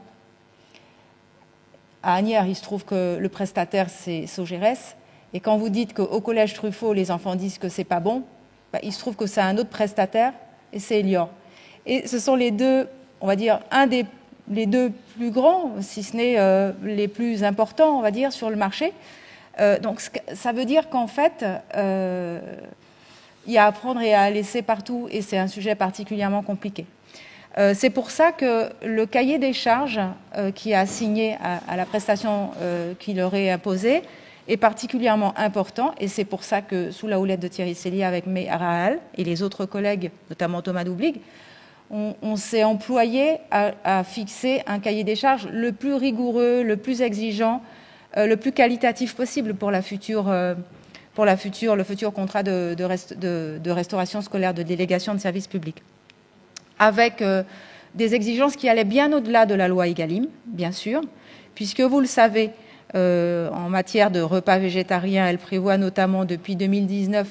À Asnières, il se trouve que le prestataire, c'est Sogeres. Et quand vous dites qu'au collège Truffaut, les enfants disent que c'est pas bon, il se trouve que c'est un autre prestataire, et c'est Elior. Et ce sont les deux, on va dire, les deux plus grands, si ce n'est les plus importants, on va dire, sur le marché. Donc ça veut dire qu'en fait, il y a à prendre et à laisser partout, et c'est un sujet particulièrement compliqué. C'est pour ça que le cahier des charges qui est assigné à la prestation qui leur est imposée est particulièrement important, et c'est pour ça que, sous la houlette de Thierry Sellier avec Rahal et les autres collègues, notamment Thomas Doublig, on s'est employé à fixer un cahier des charges le plus rigoureux, le plus exigeant, le plus qualitatif possible pour le futur contrat de restauration scolaire, de délégation de services publics, avec des exigences qui allaient bien au-delà de la loi Egalim, bien sûr, puisque vous le savez, en matière de repas végétariens, elle prévoit notamment depuis 2019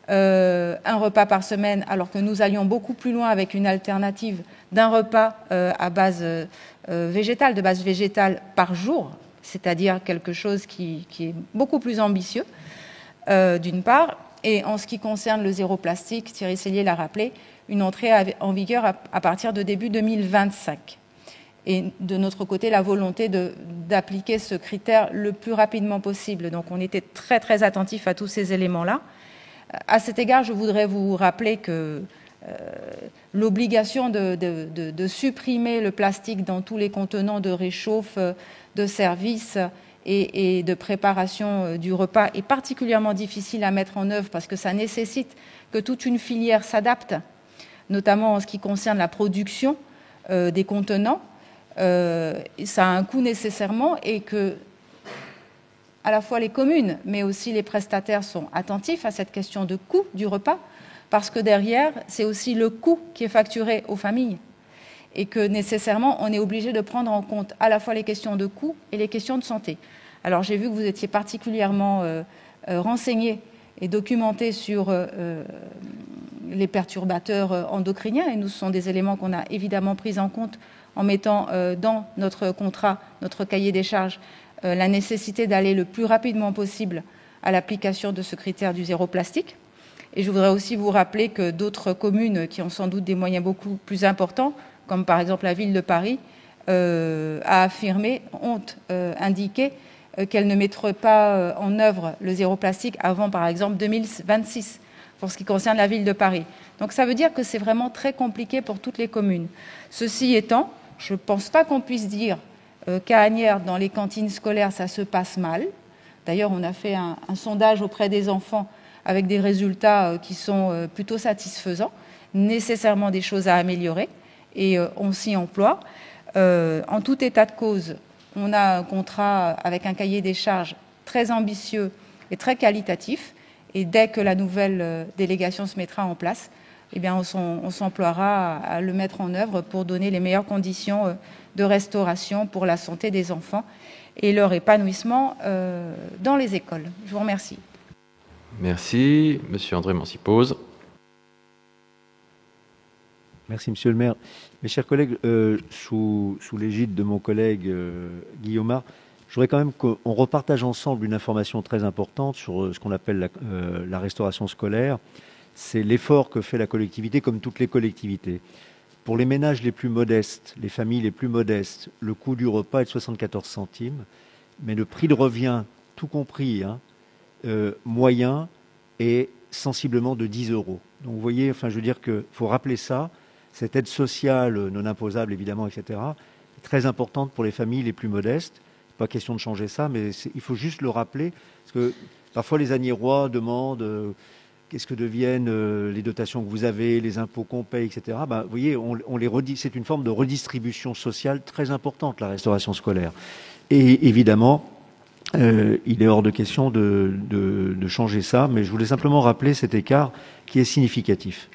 un repas par semaine, alors que nous allions beaucoup plus loin avec une alternative d'un repas à base végétale, de base végétale par jour, c'est-à-dire quelque chose qui est beaucoup plus ambitieux, d'une part. Et en ce qui concerne le zéro plastique, Thierry Sellier l'a rappelé, une entrée en vigueur à partir de début 2025. Et de notre côté, la volonté d'appliquer ce critère le plus rapidement possible. Donc on était très très attentifs à tous ces éléments-là. À cet égard, je voudrais vous rappeler que l'obligation de supprimer le plastique dans tous les contenants de réchauffe, de service et de préparation du repas est particulièrement difficile à mettre en œuvre parce que ça nécessite que toute une filière s'adapte, notamment en ce qui concerne la production des contenants. Ça a un coût nécessairement, et que à la fois les communes mais aussi les prestataires sont attentifs à cette question de coût du repas, parce que derrière c'est aussi le coût qui est facturé aux familles, et que nécessairement on est obligé de prendre en compte à la fois les questions de coût et les questions de santé. Alors j'ai vu que vous étiez particulièrement renseigné et documenté sur les perturbateurs endocriniens, et nous, ce sont des éléments qu'on a évidemment pris en compte en mettant dans notre contrat, notre cahier des charges, la nécessité d'aller le plus rapidement possible à l'application de ce critère du zéro plastique. Et je voudrais aussi vous rappeler que d'autres communes qui ont sans doute des moyens beaucoup plus importants, comme par exemple la ville de Paris, a affirmé, ont indiqué qu'elle ne mettrait pas en œuvre le zéro plastique avant, par exemple, 2026, pour ce qui concerne la ville de Paris. Donc ça veut dire que c'est vraiment très compliqué pour toutes les communes. Ceci étant, je ne pense pas qu'on puisse dire qu'à Asnières, dans les cantines scolaires, ça se passe mal. D'ailleurs, on a fait un sondage auprès des enfants avec des résultats qui sont plutôt satisfaisants, nécessairement des choses à améliorer, et on s'y emploie. En tout état de cause, on a un contrat avec un cahier des charges très ambitieux et très qualitatif, et dès que la nouvelle délégation se mettra en place, eh bien, on s'emploiera à le mettre en œuvre pour donner les meilleures conditions de restauration pour la santé des enfants et leur épanouissement dans les écoles. Je vous remercie. Merci. Monsieur André Mancipose. Merci, Monsieur le maire. Mes chers collègues, sous l'égide de mon collègue Guillaume Marc, je voudrais quand même qu'on repartage ensemble une information très importante sur ce qu'on appelle la restauration scolaire. C'est l'effort que fait la collectivité, comme toutes les collectivités. Pour les ménages les plus modestes, les familles les plus modestes, le coût du repas est de 74 centimes, mais le prix de revient, tout compris, moyen, est sensiblement de 10 €. Donc vous voyez, enfin, je veux dire qu'il faut rappeler ça, cette aide sociale non imposable, évidemment, etc., est très importante pour les familles les plus modestes. Pas question de changer ça, mais il faut juste le rappeler, parce que parfois les Asniérois demandent qu'est-ce que deviennent les dotations que vous avez, les impôts qu'on paye, etc. Vous voyez, c'est une forme de redistribution sociale très importante, la restauration scolaire. Et évidemment, il est hors de question de changer ça, mais je voulais simplement rappeler cet écart qui est significatif.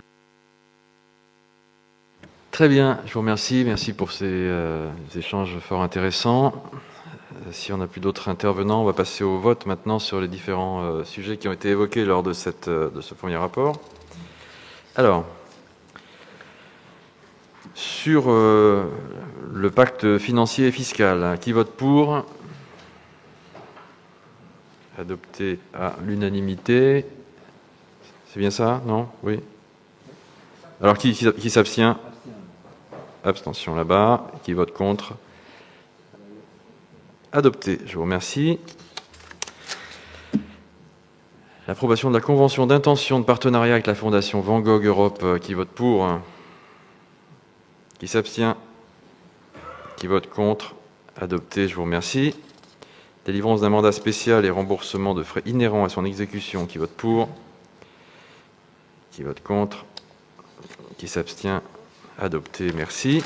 Très bien, je vous remercie. Merci pour ces échanges fort intéressants. Si on n'a plus d'autres intervenants, on va passer au vote maintenant sur les différents sujets qui ont été évoqués lors de ce premier rapport. Alors, sur le pacte financier et fiscal, qui vote pour? Adopté à l'unanimité. C'est bien ça? Non? Oui. Alors, qui s'abstient? Abstention là-bas. Qui vote contre? Adopté. Je vous remercie. L'approbation de la convention d'intention de partenariat avec la Fondation Van Gogh Europe. Qui vote pour? Qui s'abstient? Qui vote contre? Adopté. Je vous remercie. Délivrance d'un mandat spécial et remboursement de frais inhérents à son exécution. Qui vote pour? Qui vote contre? Qui s'abstient? Adopté. Merci.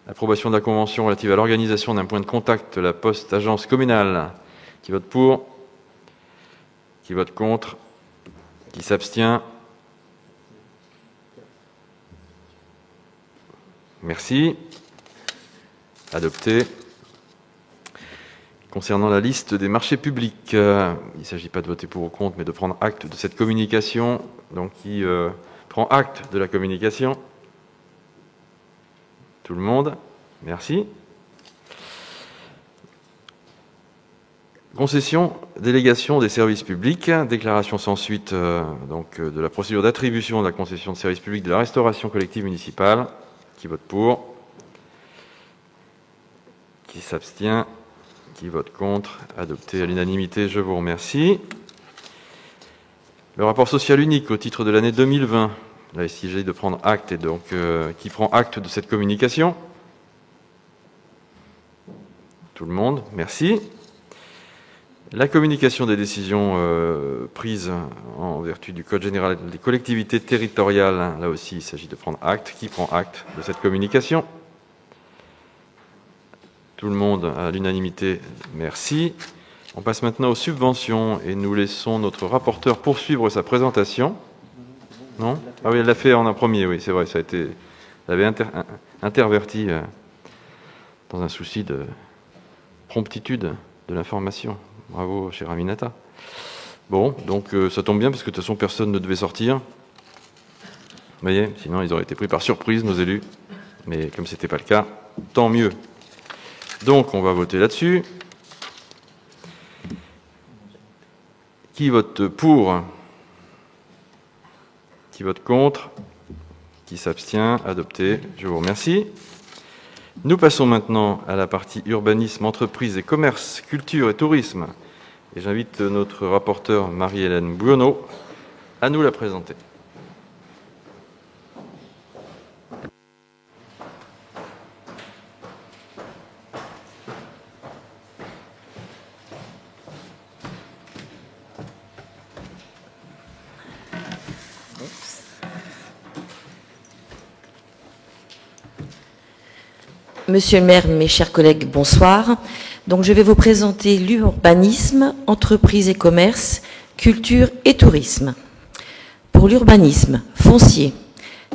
Approbation de la convention relative à l'organisation d'un point de contact de la Poste Agence communale. Qui vote pour? Qui vote contre? Qui s'abstient? Merci. Adopté. Concernant la liste des marchés publics, il ne s'agit pas de voter pour ou contre, mais de prendre acte de cette communication. Donc, qui prend acte de la communication? Tout le monde? Merci. Concession, délégation des services publics, déclaration sans suite de la procédure d'attribution de la concession de services publics de la restauration collective municipale. Qui vote pour? Qui s'abstient? Qui vote contre? Adopté à l'unanimité, je vous remercie. Le rapport social unique au titre de l'année 2020. Là, il s'agit de prendre acte, et donc qui prend acte de cette communication? Tout le monde, merci. La communication des décisions prises en vertu du Code général des collectivités territoriales. Là aussi, il s'agit de prendre acte. Qui prend acte de cette communication? Tout le monde à l'unanimité, merci. On passe maintenant aux subventions et nous laissons notre rapporteur poursuivre sa présentation. Non? Ah oui, elle l'a fait en un premier, oui, c'est vrai, ça a été... Elle avait interverti dans un souci de promptitude de l'information. Bravo, cher Aminata. Bon, donc ça tombe bien, parce que de toute façon, personne ne devait sortir. Vous voyez, sinon ils auraient été pris par surprise, nos élus. Mais comme ce n'était pas le cas, tant mieux. Donc, on va voter là-dessus. Qui vote pour? Qui vote contre? Qui s'abstient? Adopté. Je vous remercie. Nous passons maintenant à la partie urbanisme, entreprise et commerce, culture et tourisme. Et j'invite notre rapporteure Marie-Hélène Buonneau à nous la présenter. Monsieur le maire, mes chers collègues, bonsoir. Donc, je vais vous présenter l'urbanisme, entreprise et commerce, culture et tourisme. Pour l'urbanisme foncier,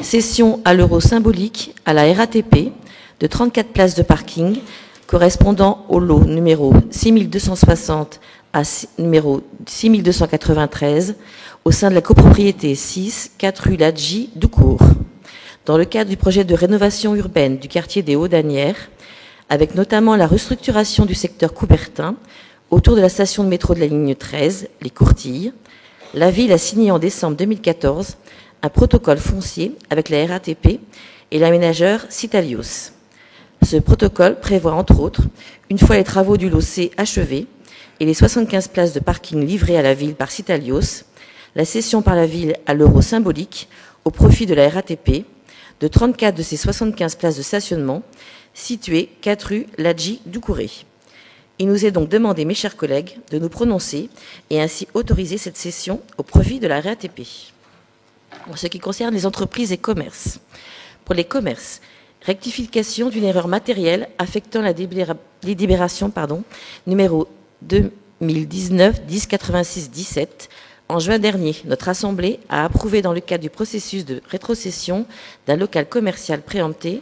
cession à l'euro symbolique à la RATP de 34 places de parking correspondant au lot numéro 6260 à numéro 6293 au sein de la copropriété 6, 4 rue Ladji, Doucourt, dans le cadre du projet de rénovation urbaine du quartier des Hauts-d'Asnières, avec notamment la restructuration du secteur Coubertin autour de la station de métro de la ligne 13, les Courtilles. La ville a signé en décembre 2014 un protocole foncier avec la RATP et l'aménageur Citalios. Ce protocole prévoit entre autres, une fois les travaux du lot C achevés et les 75 places de parking livrées à la ville par Citalios, la cession par la ville à l'euro symbolique au profit de la RATP de 34 de ces 75 places de stationnement situées 4 rue Ladji Doucouré. Il nous est donc demandé, mes chers collègues, de nous prononcer et ainsi autoriser cette cession au profit de la RATP. En ce qui concerne les entreprises et commerces, pour les commerces, rectification d'une erreur matérielle affectant la délibération numéro 2019-1086-17. En juin dernier, notre Assemblée a approuvé dans le cadre du processus de rétrocession d'un local commercial préempté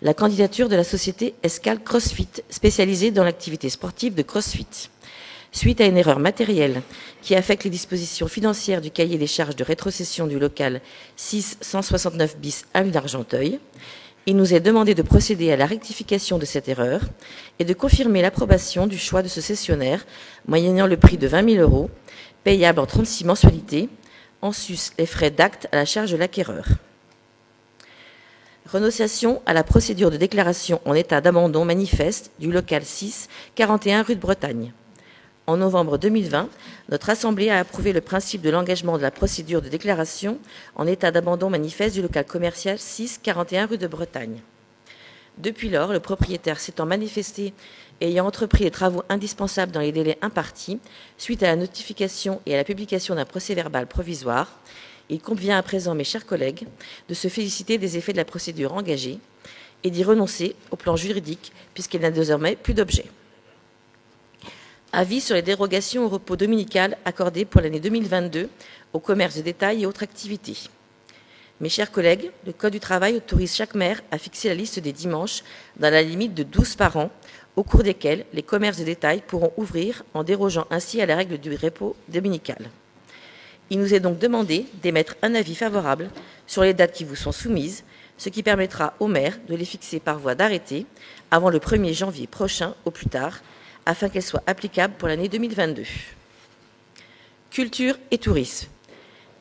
la candidature de la société Escale CrossFit, spécialisée dans l'activité sportive de CrossFit. suite à une erreur matérielle qui affecte les dispositions financières du cahier des charges de rétrocession du local 6 169 bis avenue d'Argenteuil. Il nous est demandé de procéder à la rectification de cette erreur et de confirmer l'approbation du choix de ce cessionnaire, moyennant le prix de 20 000 €, payable en 36 mensualités, en sus les frais d'acte à la charge de l'acquéreur. Renonciation à la procédure de déclaration en état d'abandon manifeste du local 6, 41 rue de Bretagne. En novembre 2020, notre Assemblée a approuvé le principe de l'engagement de la procédure de déclaration en état d'abandon manifeste du local commercial 6, 41 rue de Bretagne. Depuis lors, le propriétaire s'étant manifesté et ayant entrepris les travaux indispensables dans les délais impartis, suite à la notification et à la publication d'un procès-verbal provisoire, il convient à présent, mes chers collègues, de se féliciter des effets de la procédure engagée et d'y renoncer au plan juridique, puisqu'elle n'a désormais plus d'objet. Avis sur les dérogations au repos dominical accordées pour l'année 2022 au commerce de détail et autres activités. Mes chers collègues, le Code du travail autorise chaque maire à fixer la liste des dimanches dans la limite de 12 par an, au cours desquels les commerces de détail pourront ouvrir en dérogeant ainsi à la règle du repos dominical. Il nous est donc demandé d'émettre un avis favorable sur les dates qui vous sont soumises, ce qui permettra aux maires de les fixer par voie d'arrêté avant le 1er janvier prochain au plus tard, afin qu'elles soient applicables pour l'année 2022. Culture et tourisme.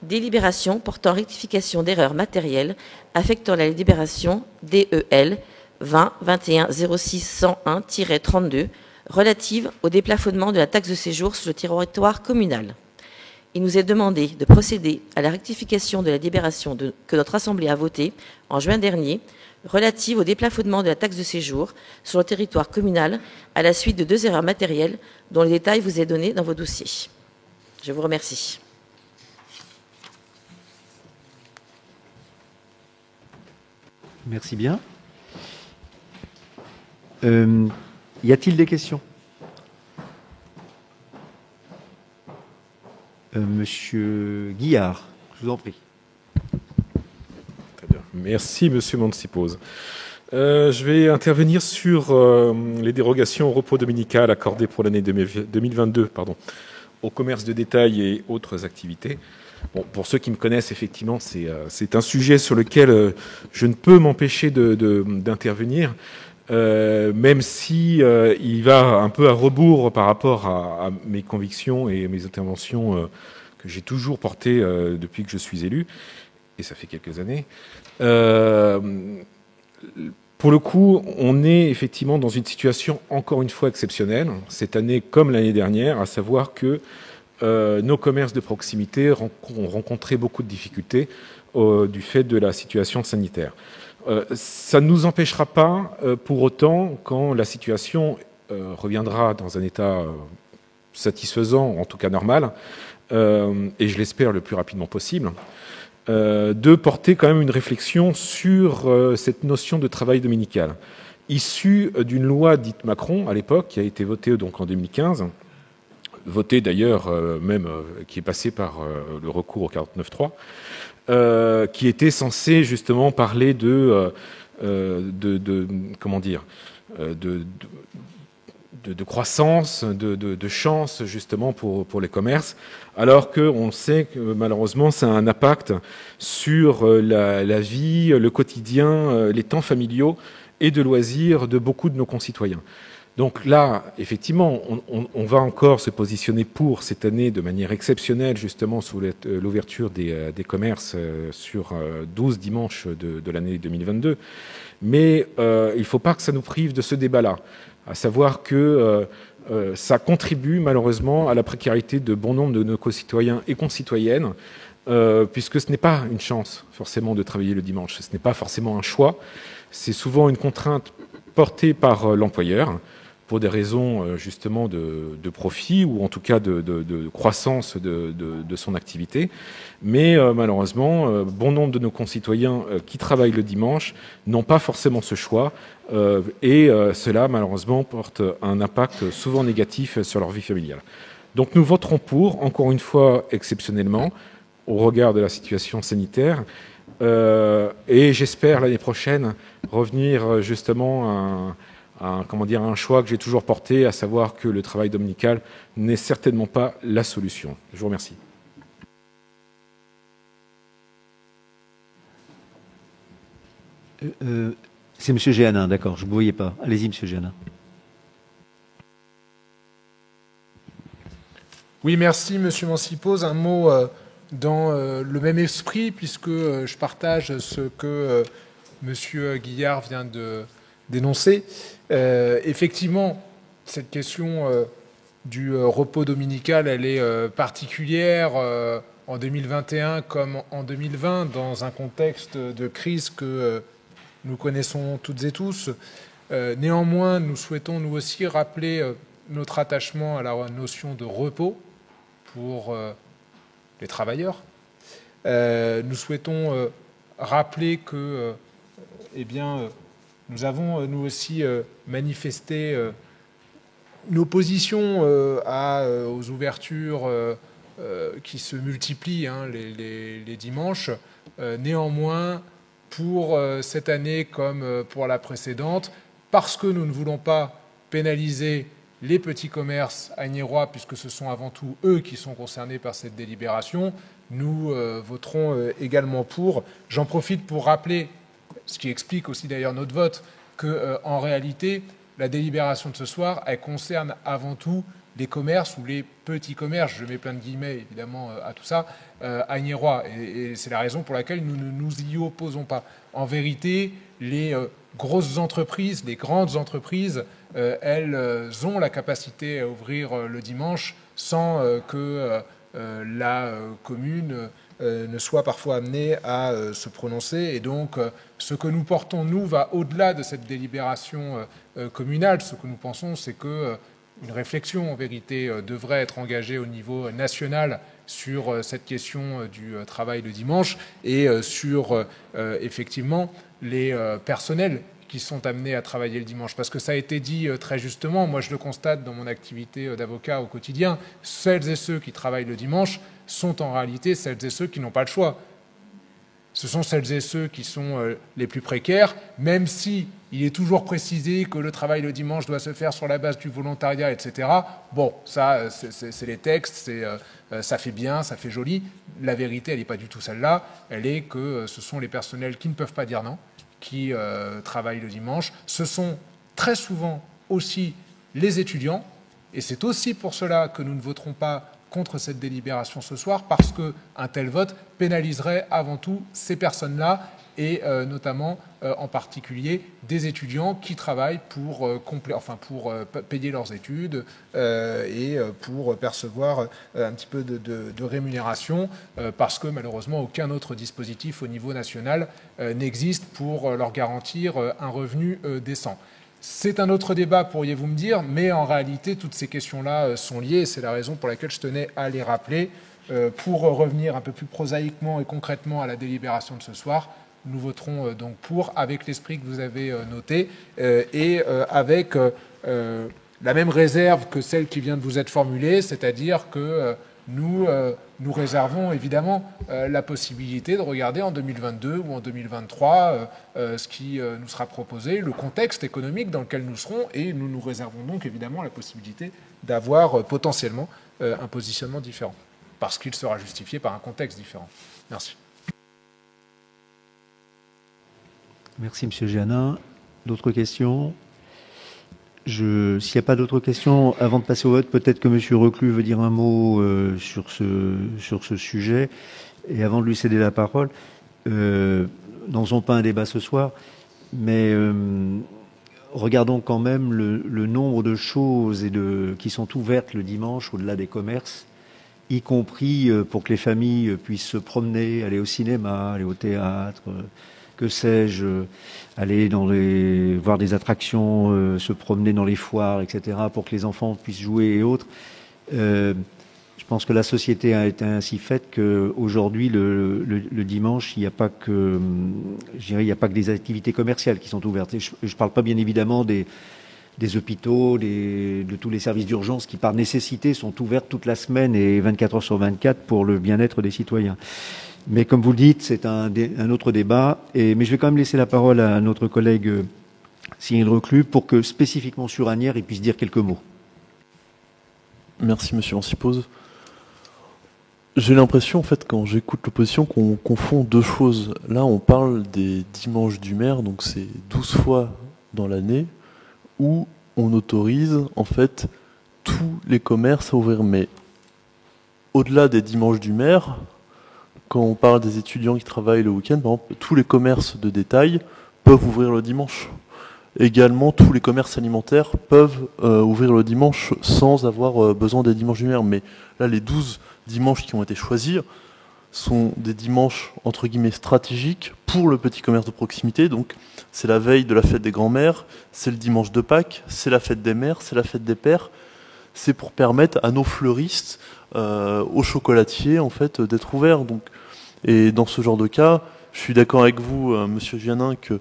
Délibération portant rectification d'erreurs matérielles affectant la délibération DEL 20 21 06 101-32 relative au déplafonnement de la taxe de séjour sur le territoire communal. Il nous est demandé de procéder à la rectification de la délibération que notre Assemblée a votée en juin dernier, relative au déplafonnement de la taxe de séjour sur le territoire communal à la suite de 2 erreurs matérielles dont le détail vous est donné dans vos dossiers. Je vous remercie. Merci bien. Y a-t-il des questions? Monsieur Guillard, je vous en prie. Très bien. Merci, Monsieur Mancipose. Je vais intervenir sur les dérogations au repos dominical accordées pour l'année 2022 au commerce de détail et autres activités. Bon, pour ceux qui me connaissent, effectivement, c'est un sujet sur lequel je ne peux m'empêcher d'intervenir, même si il va un peu à rebours par rapport à mes convictions et mes interventions que j'ai toujours portées depuis que je suis élu, et ça fait quelques années. Pour le coup, on est effectivement dans une situation encore une fois exceptionnelle, cette année comme l'année dernière, à savoir que nos commerces de proximité ont rencontré beaucoup de difficultés du fait de la situation sanitaire. Ça ne nous empêchera pas, pour autant, quand la situation reviendra dans un état satisfaisant, en tout cas normal, et je l'espère le plus rapidement possible, de porter quand même une réflexion sur cette notion de travail dominical, issue d'une loi dite Macron, à l'époque, qui a été votée donc en 2015, votée d'ailleurs qui est passée par le recours au 49.3, qui était censé justement parler de croissance, de chance justement pour les commerces, alors qu'on sait que malheureusement ça a un impact sur la vie, le quotidien, les temps familiaux et de loisirs de beaucoup de nos concitoyens. Donc là, effectivement, on va encore se positionner pour cette année de manière exceptionnelle, justement, sous l'ouverture des commerces sur 12 dimanches de l'année 2022. Mais il ne faut pas que ça nous prive de ce débat-là, à savoir que ça contribue malheureusement à la précarité de bon nombre de nos concitoyens et concitoyennes, puisque ce n'est pas une chance forcément de travailler le dimanche, ce n'est pas forcément un choix, c'est souvent une contrainte portée par l'employeur, pour des raisons justement de profit ou en tout cas de croissance de son activité. Mais malheureusement, bon nombre de nos concitoyens qui travaillent le dimanche n'ont pas forcément ce choix et cela malheureusement porte un impact souvent négatif sur leur vie familiale. Donc nous voterons pour, encore une fois exceptionnellement, au regard de la situation sanitaire, et j'espère l'année prochaine revenir justement un choix que j'ai toujours porté, à savoir que le travail dominical n'est certainement pas la solution. Je vous remercie. C'est M. Géanin, d'accord, je ne vous voyais pas. Allez-y, M. Géanin. Oui, merci, M. Mancipose. Un mot dans le même esprit, puisque je partage ce que M. Guillard vient de dénoncer. Effectivement, cette question du repos dominical, elle est particulière en 2021 comme en 2020, dans un contexte de crise que nous connaissons toutes et tous. Néanmoins, nous souhaitons nous aussi rappeler notre attachement à la notion de repos pour les travailleurs. Nous souhaitons rappeler que nous avons nous aussi manifesté une opposition aux ouvertures qui se multiplient les dimanches. Néanmoins, pour cette année comme pour la précédente, parce que nous ne voulons pas pénaliser les petits commerces agnérois, puisque ce sont avant tout eux qui sont concernés par cette délibération, nous voterons également pour. J'en profite pour rappeler, ce qui explique aussi d'ailleurs notre vote, qu'en réalité, la délibération de ce soir, elle concerne avant tout les commerces ou les petits commerces, je mets plein de guillemets évidemment à tout ça, agnérois. Et c'est la raison pour laquelle nous ne nous y opposons pas. En vérité, les grosses entreprises, les grandes entreprises, elles ont la capacité à ouvrir le dimanche sans que la commune ne soit parfois amenée à se prononcer. Et donc, ce que nous portons, nous, va au-delà de cette délibération communale. Ce que nous pensons, c'est que une réflexion, en vérité, devrait être engagée au niveau national sur cette question du travail le dimanche et sur, effectivement, les personnels qui sont amenés à travailler le dimanche. Parce que ça a été dit très justement, moi je le constate dans mon activité d'avocat au quotidien, celles et ceux qui travaillent le dimanche sont en réalité celles et ceux qui n'ont pas le choix. Ce sont celles et ceux qui sont les plus précaires, même si il est toujours précisé que le travail le dimanche doit se faire sur la base du volontariat, etc. Bon, ça, c'est les textes, ça fait bien, ça fait joli. La vérité, elle n'est pas du tout celle-là. Elle est que ce sont les personnels qui ne peuvent pas dire non, qui travaillent le dimanche. Ce sont très souvent aussi les étudiants. Et c'est aussi pour cela que nous ne voterons pas contre cette délibération ce soir, parce qu'un tel vote pénaliserait avant tout ces personnes-là, et notamment en particulier des étudiants qui travaillent pour payer leurs études et pour percevoir un petit peu de rémunération, parce que malheureusement aucun autre dispositif au niveau national n'existe pour leur garantir un revenu décent. C'est un autre débat, pourriez-vous me dire, mais en réalité, toutes ces questions-là sont liées, et c'est la raison pour laquelle je tenais à les rappeler. Pour revenir un peu plus prosaïquement et concrètement à la délibération de ce soir, nous voterons donc pour, avec l'esprit que vous avez noté, et avec la même réserve que celle qui vient de vous être formulée, c'est-à-dire que nous réservons évidemment la possibilité de regarder en 2022 ou en 2023 ce qui nous sera proposé, le contexte économique dans lequel nous serons, et nous nous réservons donc évidemment la possibilité d'avoir potentiellement un positionnement différent, parce qu'il sera justifié par un contexte différent. Merci. Merci, M. Géanin. D'autres questions ? S'il n'y a pas d'autres questions, avant de passer au vote, peut-être que M. Reclus veut dire un mot sur ce sujet. Et avant de lui céder la parole, n'en pas un débat ce soir, mais regardons quand même le nombre de choses qui sont ouvertes le dimanche au-delà des commerces, y compris pour que les familles puissent se promener, aller au cinéma, aller au théâtre, que sais-je, aller voir des attractions, se promener dans les foires, etc., pour que les enfants puissent jouer et autres. Je pense que la société a été ainsi faite qu'aujourd'hui, le dimanche, il n'y a pas que, il n'y a pas que des activités commerciales qui sont ouvertes. Et je ne parle pas bien évidemment des hôpitaux, de tous les services d'urgence qui, par nécessité, sont ouverts toute la semaine et 24 heures sur 24 pour le bien-être des citoyens. Mais comme vous le dites, c'est un autre débat. Mais je vais quand même laisser la parole à notre collègue Cyril Reclus, pour que spécifiquement sur Asnières, il puisse dire quelques mots. Merci, monsieur Ancipose. J'ai l'impression, en fait, quand j'écoute l'opposition, qu'on confond deux choses. Là, on parle des dimanches du maire, donc c'est 12 fois dans l'année, où on autorise, en fait, tous les commerces à ouvrir. Mais au-delà des dimanches du maire, quand on parle des étudiants qui travaillent le week-end, par exemple, tous les commerces de détail peuvent ouvrir le dimanche. Également, tous les commerces alimentaires peuvent ouvrir le dimanche sans avoir besoin des dimanches du maire. Mais là, les 12 dimanches qui ont été choisis sont des dimanches, entre guillemets, stratégiques pour le petit commerce de proximité. Donc, c'est la veille de la fête des grands-mères, c'est le dimanche de Pâques, c'est la fête des mères, c'est la fête des pères. C'est pour permettre à nos fleuristes, aux chocolatiers, en fait, d'être ouverts. Donc, et dans ce genre de cas, je suis d'accord avec vous, monsieur Vianin, que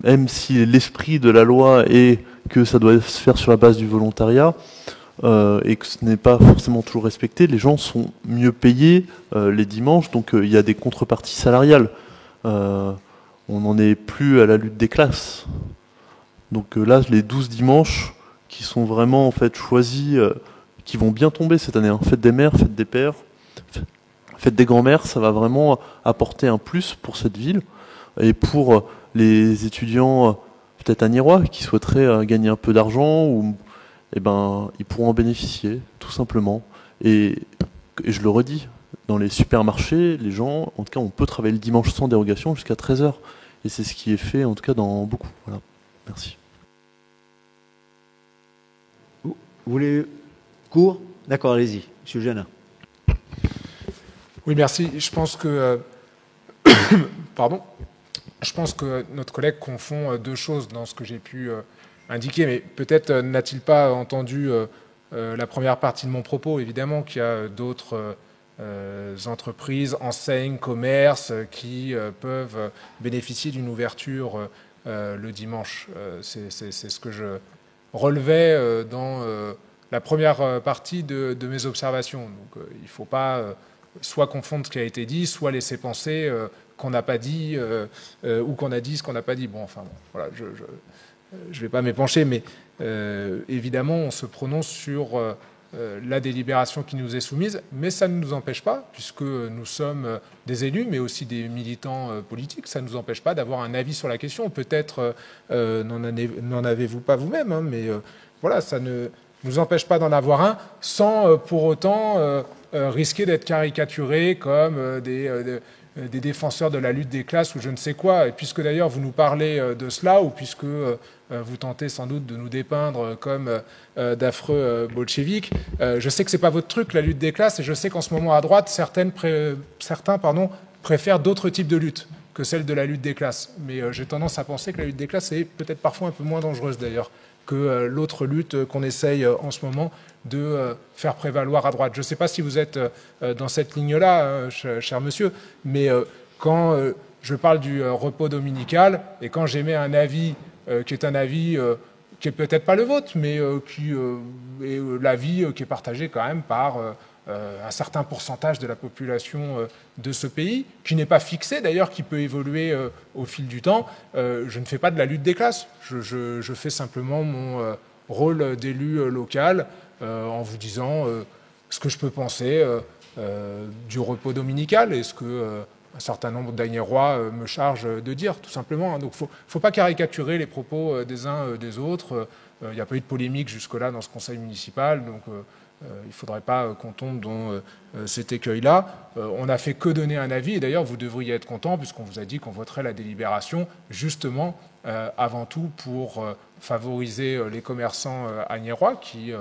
même si l'esprit de la loi est que ça doit se faire sur la base du volontariat, et que ce n'est pas forcément toujours respecté, les gens sont mieux payés les dimanches, donc il y a des contreparties salariales. On n'en est plus à la lutte des classes. Donc là, les 12 dimanches qui sont vraiment en fait choisis, qui vont bien tomber cette année, hein. Fête des mères, fête des pères, fête des grands-mères, ça va vraiment apporter un plus pour cette ville et pour les étudiants peut-être anierois qui souhaiteraient gagner un peu d'argent, ou eh ben, ils pourront en bénéficier, tout simplement. Et je le redis, dans les supermarchés, les gens, en tout cas, on peut travailler le dimanche sans dérogation jusqu'à 13h. Et c'est ce qui est fait, en tout cas, dans beaucoup. Voilà. Merci. Vous voulez court? D'accord, allez-y, monsieur Janin. Oui, merci. Je pense que... Pardon. Je pense que notre collègue confond deux choses dans ce que j'ai pu indiquer, mais peut-être n'a-t-il pas entendu la première partie de mon propos. Évidemment qu'il y a d'autres entreprises, enseignes, commerces qui peuvent bénéficier d'une ouverture le dimanche. C'est ce que je relevais dans la première partie de mes observations. Donc il ne faut pas soit confondre ce qui a été dit, soit laisser penser qu'on n'a pas dit ou qu'on a dit ce qu'on n'a pas dit. Bon, enfin, bon, voilà, je ne vais pas m'épancher, mais évidemment, on se prononce sur la délibération qui nous est soumise, mais ça ne nous empêche pas, puisque nous sommes des élus, mais aussi des militants politiques, ça ne nous empêche pas d'avoir un avis sur la question. Peut-être n'en avez-vous pas vous-même, hein, mais voilà, ça ne nous empêche pas d'en avoir un, sans pour autant risquer d'être caricaturé comme des défenseurs de la lutte des classes ou je ne sais quoi. Et puisque d'ailleurs vous nous parlez de cela, ou puisque vous tentez sans doute de nous dépeindre comme d'affreux bolcheviks, je sais que c'est pas votre truc, la lutte des classes, et je sais qu'en ce moment à droite, certains préfèrent d'autres types de luttes que celle de la lutte des classes. Mais j'ai tendance à penser que la lutte des classes est peut-être parfois un peu moins dangereuse d'ailleurs que l'autre lutte qu'on essaye en ce moment de faire prévaloir à droite. Je ne sais pas si vous êtes dans cette ligne-là, cher monsieur, mais quand je parle du repos dominical et quand j'émets un avis qui est un avis qui est peut-être pas le vôtre, mais qui est l'avis qui est partagé quand même par un certain pourcentage de la population de ce pays, qui n'est pas fixé d'ailleurs, qui peut évoluer au fil du temps. Je ne fais pas de la lutte des classes, je fais simplement mon rôle d'élu local en vous disant ce que je peux penser du repos dominical et ce que un certain nombre d'Agnérois me chargent de dire, tout simplement. Donc il ne faut pas caricaturer les propos des uns des autres. Il n'y a pas eu de polémique jusque-là dans ce conseil municipal, donc il ne faudrait pas qu'on tombe dans cet écueil-là. On n'a fait que donner un avis, et d'ailleurs vous devriez être content puisqu'on vous a dit qu'on voterait la délibération, justement, avant tout pour favoriser les commerçants agnérois qui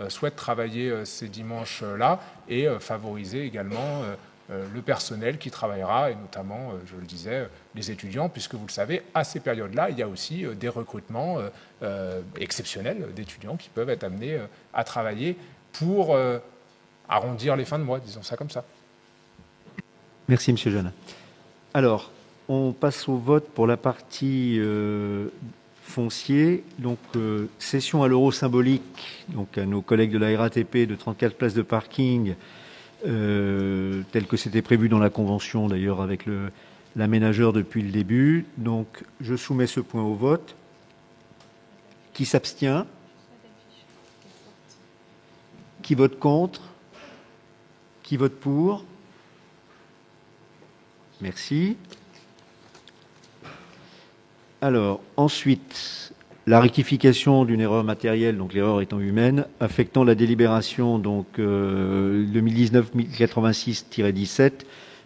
souhaitent travailler ces dimanches-là, et favoriser également le personnel qui travaillera, et notamment, je le disais, les étudiants, puisque vous le savez, à ces périodes-là, il y a aussi des recrutements exceptionnels d'étudiants qui peuvent être amenés à travailler pour arrondir les fins de mois, disons ça comme ça. Merci, monsieur Jeannin. Alors, on passe au vote pour la partie foncier. Donc, cession à l'euro symbolique, donc à nos collègues de la RATP de 34 places de parking, tel que c'était prévu dans la convention d'ailleurs avec l'aménageur depuis le début. Donc, je soumets ce point au vote. Qui s'abstient? Qui vote contre? Qui vote pour? Merci. Alors, ensuite, la rectification d'une erreur matérielle, donc l'erreur étant humaine, affectant la délibération donc 2019-1086-17,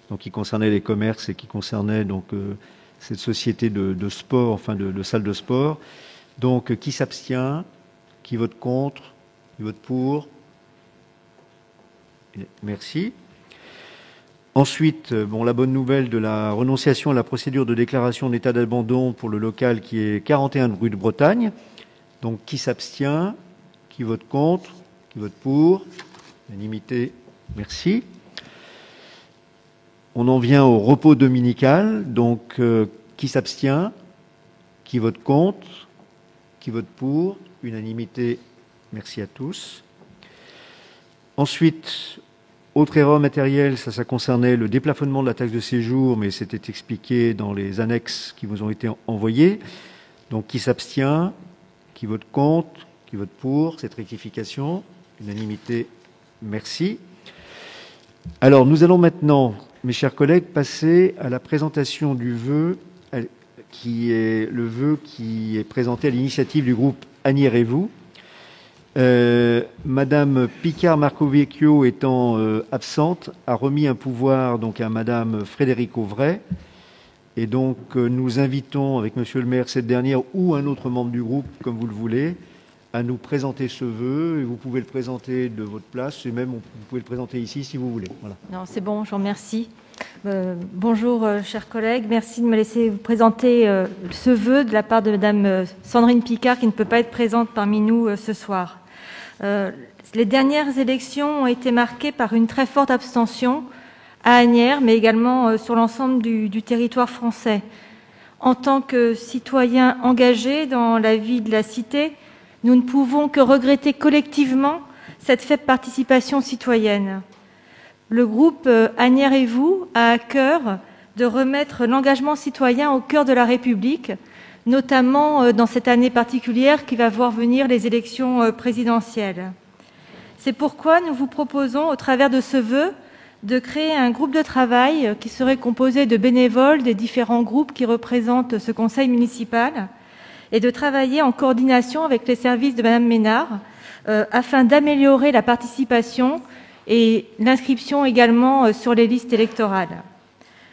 donc qui concernait les commerces et qui concernait donc cette société de sport, enfin de salle de sport. Donc, qui s'abstient? Qui vote contre? Qui vote pour? Merci. Ensuite, la bonne nouvelle de la renonciation à la procédure de déclaration d'état d'abandon pour le local qui est 41 rue de Bretagne. Donc, qui s'abstient? Qui vote contre? Qui vote pour? Unanimité. Merci. On en vient au repos dominical. Donc, qui s'abstient? Qui vote contre? Qui vote pour? Unanimité. Merci à tous. Ensuite, autre erreur matérielle, ça concernait le déplafonnement de la taxe de séjour, mais c'était expliqué dans les annexes qui vous ont été envoyées. Donc, qui s'abstient? Qui vote contre? Qui vote pour cette rectification? Unanimité. Merci. Alors, nous allons maintenant, mes chers collègues, passer à la présentation du vœu, qui est le vœu qui est présenté à l'initiative du groupe Agnières et vous. Madame Picard-Marcovecchio étant absente, a remis un pouvoir donc à Madame Frédéric Auvray. Et donc nous invitons avec Monsieur le maire cette dernière ou un autre membre du groupe, comme vous le voulez, à nous présenter ce vœu. Et vous pouvez le présenter de votre place et même vous pouvez le présenter ici si vous voulez. Voilà. Non, c'est bon, je vous remercie. Bonjour, chers collègues. Merci de me laisser vous présenter ce vœu de la part de Madame Sandrine Picard, qui ne peut pas être présente parmi nous ce soir. Les dernières élections ont été marquées par une très forte abstention à Asnières, mais également sur l'ensemble du territoire français. En tant que citoyens engagés dans la vie de la cité, nous ne pouvons que regretter collectivement cette faible participation citoyenne. Le groupe Asnières et vous a à cœur de remettre l'engagement citoyen au cœur de la République, notamment dans cette année particulière qui va voir venir les élections présidentielles. C'est pourquoi nous vous proposons, au travers de ce vœu, de créer un groupe de travail qui serait composé de bénévoles des différents groupes qui représentent ce conseil municipal et de travailler en coordination avec les services de Madame Ménard afin d'améliorer la participation et l'inscription également sur les listes électorales.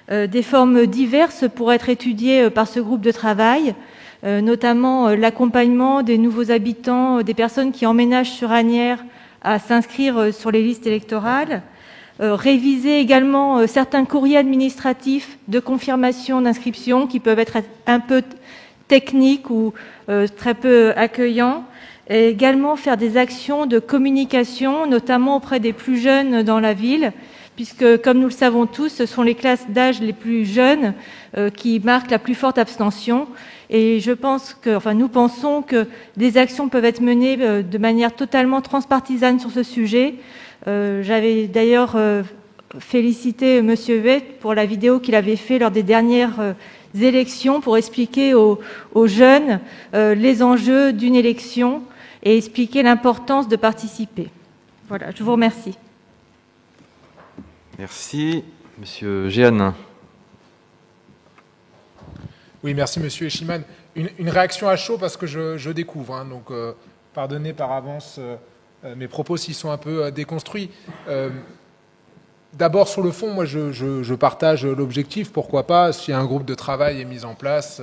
Des formes diverses pourraient être étudiées par ce groupe de travail, notamment l'accompagnement des nouveaux habitants, des personnes qui emménagent sur Asnières à s'inscrire sur les listes électorales, réviser également certains courriers administratifs de confirmation d'inscription qui peuvent être un peu techniques ou très peu accueillants, et également faire des actions de communication, notamment auprès des plus jeunes dans la ville, puisque, comme nous le savons tous, ce sont les classes d'âge les plus jeunes qui marquent la plus forte abstention. Et nous pensons que des actions peuvent être menées de manière totalement transpartisane sur ce sujet. J'avais d'ailleurs félicité Monsieur Huet pour la vidéo qu'il avait fait lors des dernières élections pour expliquer aux jeunes les enjeux d'une élection et expliquer l'importance de participer. Voilà, je vous remercie. Merci. Monsieur Géanin. Oui, merci Monsieur Eschiman. Une réaction à chaud parce que je découvre, donc pardonnez par avance mes propos s'ils sont un peu déconstruits. D'abord, sur le fond, moi je partage l'objectif, pourquoi pas, si un groupe de travail est mis en place,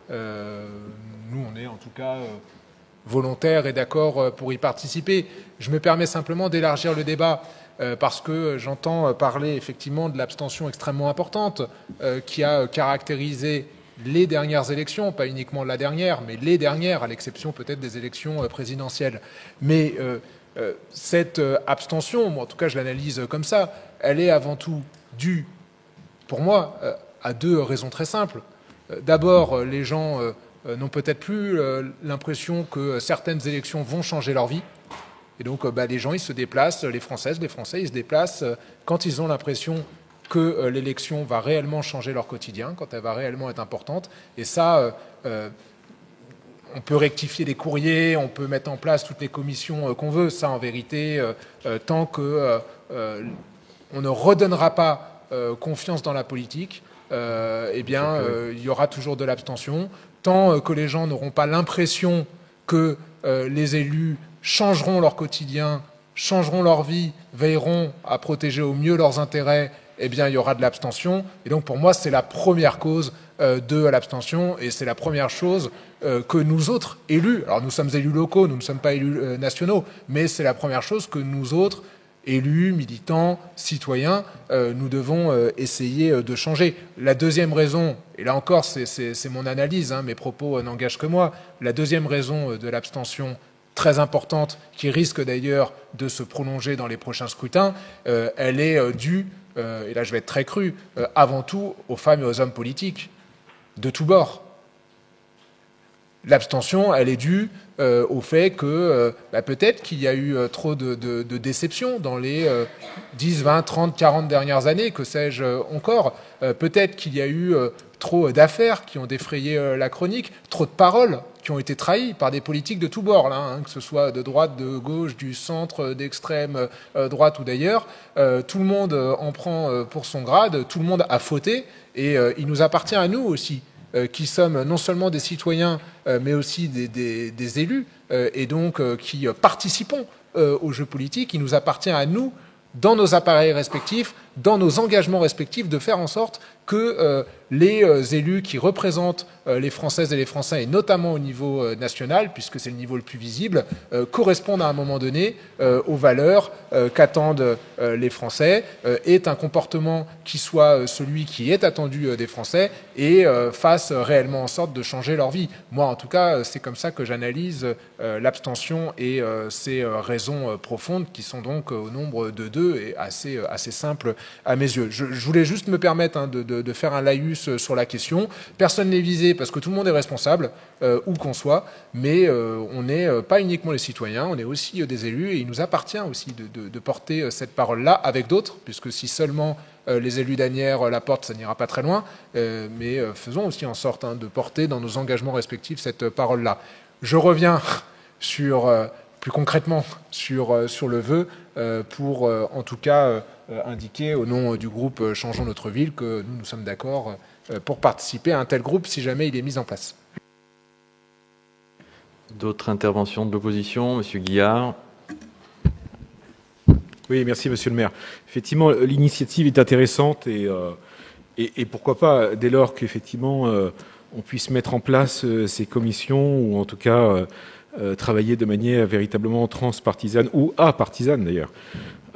nous on est en tout cas volontaires et d'accord pour y participer. Je me permets simplement d'élargir le débat parce que j'entends parler effectivement de l'abstention extrêmement importante qui a caractérisé les dernières élections, pas uniquement la dernière, mais les dernières, à l'exception peut-être des élections présidentielles. Mais cette abstention, moi en tout cas je l'analyse comme ça, elle est avant tout due, pour moi, à deux raisons très simples. D'abord, les gens n'ont peut-être plus l'impression que certaines élections vont changer leur vie. Et donc les gens, ils se déplacent, les Françaises, les Français, ils se déplacent quand ils ont l'impression que l'élection va réellement changer leur quotidien, quand elle va réellement être importante. Et ça, on peut rectifier des courriers, on peut mettre en place toutes les commissions qu'on veut. Ça, en vérité, tant que on ne redonnera pas confiance dans la politique, eh bien, il y aura toujours de l'abstention. Tant que les gens n'auront pas l'impression que les élus changeront leur quotidien, changeront leur vie, veilleront à protéger au mieux leurs intérêts, eh bien, il y aura de l'abstention. Et donc, pour moi, c'est la première cause de l'abstention, et c'est la première chose que nous autres élus, alors nous sommes élus locaux, nous ne sommes pas élus nationaux, mais c'est la première chose que nous autres élus, militants, citoyens, nous devons essayer de changer. La deuxième raison, et là encore c'est mon analyse, hein, mes propos n'engagent que moi, la deuxième raison de l'abstention très importante, qui risque d'ailleurs de se prolonger dans les prochains scrutins, elle est due, et là je vais être très cru, avant tout aux femmes et aux hommes politiques, de tous bords. L'abstention, elle est due au fait que peut-être qu'il y a eu trop de déceptions dans les 10, 20, 30, 40 dernières années, que sais-je encore. Peut-être qu'il y a eu trop d'affaires qui ont défrayé la chronique, trop de paroles qui ont été trahies par des politiques de tous bords, là, hein, que ce soit de droite, de gauche, du centre, d'extrême droite ou d'ailleurs. Tout le monde en prend pour son grade, tout le monde a fauté, et il nous appartient à nous aussi, qui sommes non seulement des citoyens, mais aussi des élus, et donc qui participons au jeu politique. Il nous appartient à nous, dans nos appareils respectifs, dans nos engagements respectifs, de faire en sorte que les élus qui représentent les Françaises et les Français, et notamment au niveau national, puisque c'est le niveau le plus visible, correspondent à un moment donné aux valeurs qu'attendent les Français, est un comportement qui soit celui qui est attendu des Français, et fasse réellement en sorte de changer leur vie. Moi, en tout cas, c'est comme ça que j'analyse l'abstention et ses raisons profondes, qui sont donc au nombre de 2 et assez simples à mes yeux. Je voulais juste me permettre de faire un laïus sur la question. Personne n'est visé parce que tout le monde est responsable, où qu'on soit, mais on n'est pas uniquement les citoyens, on est aussi des élus, et il nous appartient aussi de porter cette parole-là avec d'autres, puisque si seulement les élus d'Asnières la portent, ça n'ira pas très loin, mais faisons aussi en sorte de porter dans nos engagements respectifs cette parole-là. Je reviens sur, plus concrètement sur le vœu, pour en tout cas indiquer au nom du groupe Changeons notre ville que nous sommes d'accord pour participer à un tel groupe si jamais il est mis en place. D'autres interventions de l'opposition, Monsieur Guillard. Oui, merci Monsieur le maire. Effectivement, l'initiative est intéressante, et pourquoi pas, dès lors qu'effectivement on puisse mettre en place ces commissions, ou en tout cas travailler de manière véritablement transpartisane, ou apartisane d'ailleurs.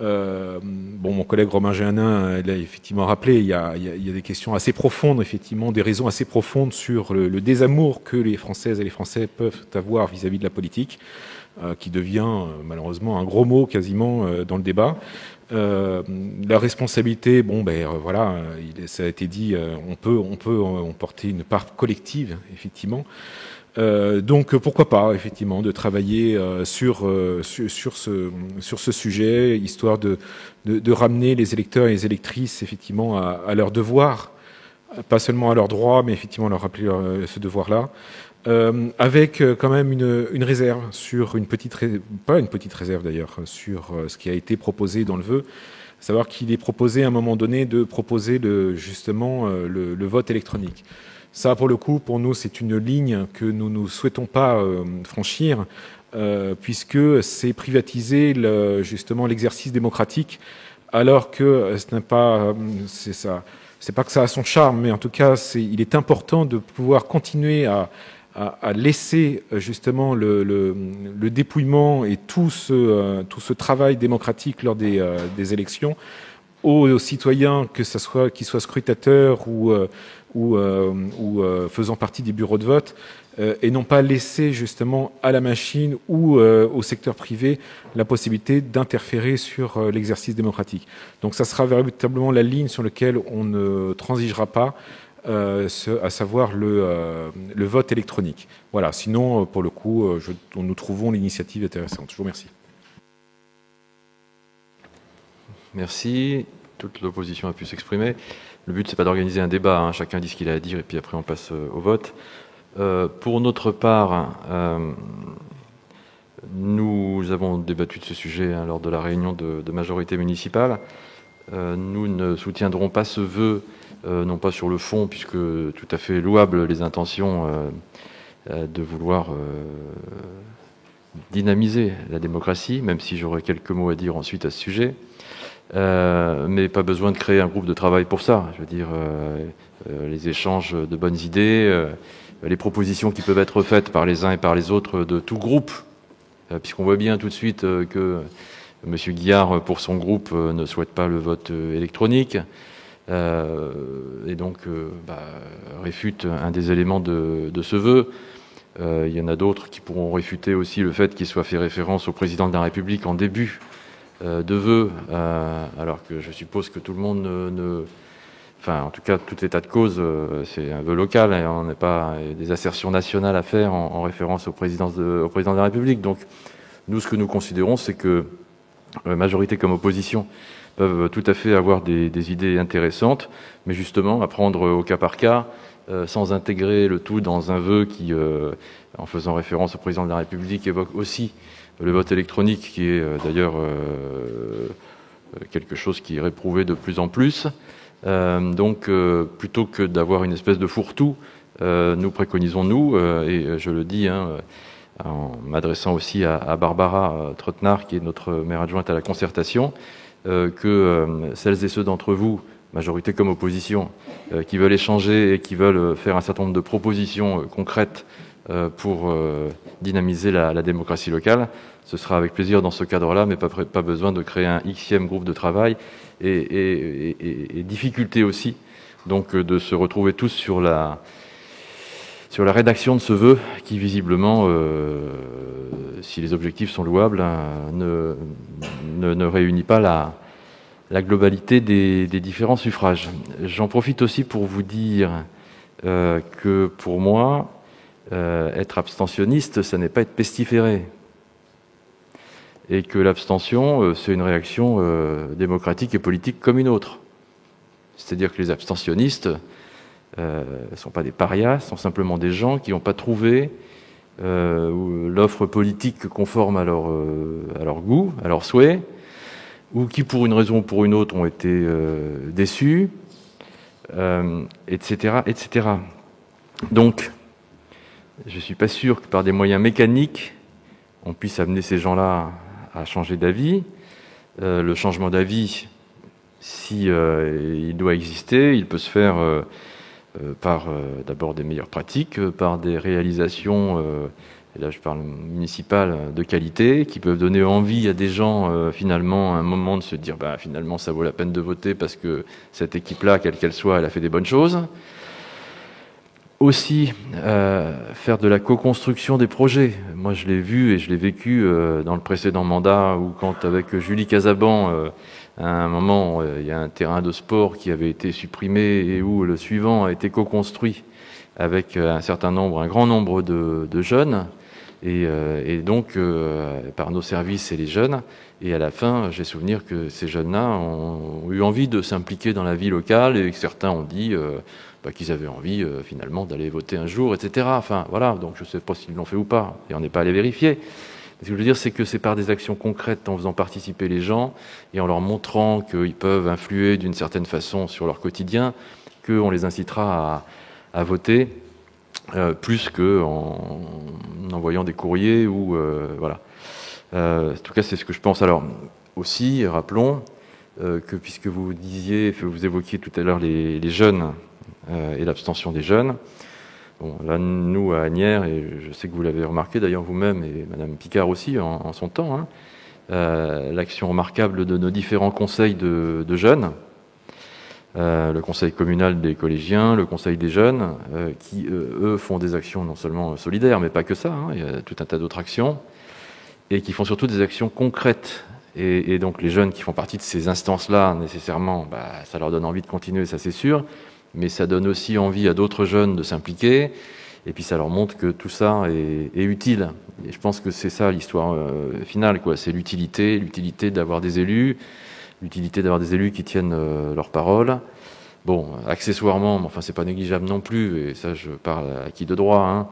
Mon collègue Romain Géanin l'a effectivement rappelé, il y a des questions assez profondes, effectivement, des raisons assez profondes sur le désamour que les Françaises et les Français peuvent avoir vis-à-vis de la politique, qui devient malheureusement un gros mot quasiment dans le débat. La responsabilité, voilà, ça a été dit, on peut porter une part collective, effectivement. Donc pourquoi pas effectivement de travailler sur ce sujet, histoire de ramener les électeurs et les électrices effectivement à leurs devoirs, pas seulement à leurs droits, mais effectivement leur rappeler ce devoir-là, avec quand même une réserve sur pas une petite réserve d'ailleurs, sur ce qui a été proposé dans le vœu, à savoir qu'il est proposé à un moment donné de proposer justement le vote électronique. Ça, pour le coup, pour nous, c'est une ligne que nous ne souhaitons pas franchir, puisque c'est privatiser justement l'exercice démocratique, alors que ce n'est pas, c'est pas que ça a son charme, mais en tout cas, il est important de pouvoir continuer à laisser justement le dépouillement et tout ce travail démocratique lors des élections aux citoyens, que ce soit qu'ils soient scrutateurs ou faisant partie des bureaux de vote, et non pas laisser justement à la machine ou au secteur privé la possibilité d'interférer sur l'exercice démocratique. Donc ça sera véritablement la ligne sur laquelle on ne transigera pas, à savoir le vote électronique. Voilà. Sinon, pour le coup, nous trouvons l'initiative intéressante. Je vous remercie. Merci. toute l'opposition a pu s'exprimer. Le but, c'est pas d'organiser un débat, hein, chacun dit ce qu'il a à dire et puis après on passe au vote. Pour notre part, nous avons débattu de ce sujet hein, lors de la réunion de majorité municipale. Nous ne soutiendrons pas ce vœu, non pas sur le fond, puisque tout à fait louable les intentions de vouloir dynamiser la démocratie, même si j'aurais quelques mots à dire ensuite à ce sujet. Mais pas besoin de créer un groupe de travail pour ça. Je veux dire, les échanges de bonnes idées, les propositions qui peuvent être faites par les uns et par les autres de tout groupe, puisqu'on voit bien tout de suite que M. Guillard, pour son groupe, ne souhaite pas le vote électronique, et donc réfute un des éléments de ce vœu. Il y en a d'autres qui pourront réfuter aussi le fait qu'il soit fait référence au président de la République en début de vœux, alors que je suppose que tout le monde enfin, en tout cas, tout état de cause, c'est un vœu local, et on n'est pas des assertions nationales à faire en référence au président de la République. Donc, nous, ce que nous considérons, c'est que majorité comme opposition peuvent tout à fait avoir des idées intéressantes, mais justement, à prendre au cas par cas, sans intégrer le tout dans un vœu qui, en faisant référence au président de la République, évoque aussi le vote électronique, qui est d'ailleurs quelque chose qui est réprouvé de plus en plus. Donc, plutôt que d'avoir une espèce de fourre-tout, nous préconisons, et je le dis en m'adressant aussi à Barbara Trottenard, qui est notre maire adjointe à la concertation, que celles et ceux d'entre vous, majorité comme opposition, qui veulent échanger et qui veulent faire un certain nombre de propositions concrètes pour dynamiser la démocratie locale, ce sera avec plaisir dans ce cadre-là, mais pas besoin de créer un Xème groupe de travail, et difficulté aussi donc de se retrouver tous sur la rédaction de ce vœu qui visiblement, si les objectifs sont louables, ne réunit pas la globalité des différents suffrages. J'en profite aussi pour vous dire que pour moi, être abstentionniste, ça n'est pas être pestiféré. Et que l'abstention, c'est une réaction démocratique et politique comme une autre. C'est-à-dire que les abstentionnistes ne sont pas des parias, sont simplement des gens qui n'ont pas trouvé l'offre politique conforme à leur goût, à leur souhait, ou qui, pour une raison ou pour une autre, ont été déçus, etc., etc. Donc, je ne suis pas sûr que par des moyens mécaniques, on puisse amener ces gens-là à changer d'avis. Le changement d'avis, si il doit exister, il peut se faire par d'abord des meilleures pratiques, par des réalisations, et là je parle municipales, de qualité, qui peuvent donner envie à des gens finalement à un moment de se dire finalement ça vaut la peine de voter parce que cette équipe-là, quelle qu'elle soit, elle a fait des bonnes choses. Aussi, faire de la co-construction des projets. Moi, je l'ai vu et je l'ai vécu dans le précédent mandat, où quand, avec Julie Casaban, à un moment, il y a un terrain de sport qui avait été supprimé et où le suivant a été co-construit avec un grand nombre de jeunes, et donc par nos services et les jeunes. Et à la fin, j'ai souvenir que ces jeunes-là ont eu envie de s'impliquer dans la vie locale, et que certains ont dit qu'ils avaient envie finalement d'aller voter un jour, etc. Enfin voilà, donc je ne sais pas s'ils l'ont fait ou pas, et on n'est pas allé vérifier. Mais ce que je veux dire, c'est que c'est par des actions concrètes, en faisant participer les gens et en leur montrant qu'ils peuvent influer d'une certaine façon sur leur quotidien, qu'on les incitera à voter, plus qu'en envoyant des courriers ou voilà. En tout cas, c'est ce que je pense. Alors aussi, rappelons que puisque vous évoquiez tout à l'heure les jeunes et l'abstention des jeunes. Bon, là, nous, à Asnières, et je sais que vous l'avez remarqué d'ailleurs vous-même, et Madame Picard aussi en son temps, l'action remarquable de nos différents conseils de jeunes, le conseil communal des collégiens, le conseil des jeunes, qui, eux, font des actions non seulement solidaires, mais pas que ça, il y a tout un tas d'autres actions, et qui font surtout des actions concrètes. Et donc les jeunes qui font partie de ces instances-là, nécessairement, ça leur donne envie de continuer, ça c'est sûr, mais ça donne aussi envie à d'autres jeunes de s'impliquer, et puis ça leur montre que tout ça est utile. Et je pense que c'est ça l'histoire finale, quoi. C'est l'utilité d'avoir des élus l'utilité d'avoir des élus qui tiennent leur parole. Bon, accessoirement, mais enfin c'est pas négligeable non plus, et ça je parle à qui de droit, hein,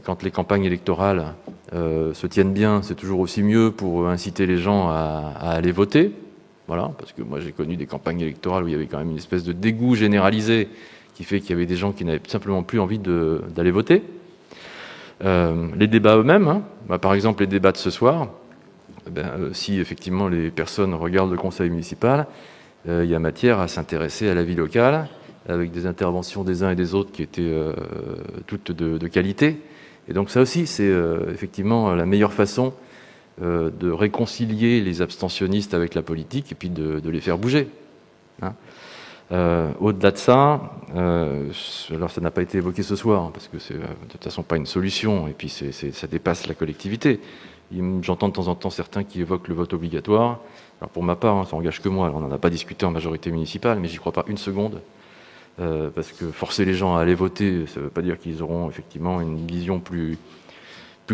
quand les campagnes électorales se tiennent bien, c'est toujours aussi mieux pour inciter les gens à aller voter. Voilà, parce que moi j'ai connu des campagnes électorales où il y avait quand même une espèce de dégoût généralisé qui fait qu'il y avait des gens qui n'avaient simplement plus envie d'aller voter. Les débats eux-mêmes, hein, par exemple les débats de ce soir, si effectivement les personnes regardent le conseil municipal, il y a matière à s'intéresser à la vie locale, avec des interventions des uns et des autres qui étaient toutes de qualité. Et donc ça aussi, c'est effectivement la meilleure façon de réconcilier les abstentionnistes avec la politique et puis de les faire bouger. Hein. Au-delà de ça, alors ça n'a pas été évoqué ce soir, hein, parce que c'est de toute façon pas une solution, et puis ça dépasse la collectivité. J'entends de temps en temps certains qui évoquent le vote obligatoire. Alors pour ma part, hein, ça n'engage que moi. Alors on n'en a pas discuté en majorité municipale, mais j'y crois pas une seconde. Parce que forcer les gens à aller voter, ça ne veut pas dire qu'ils auront effectivement une vision plus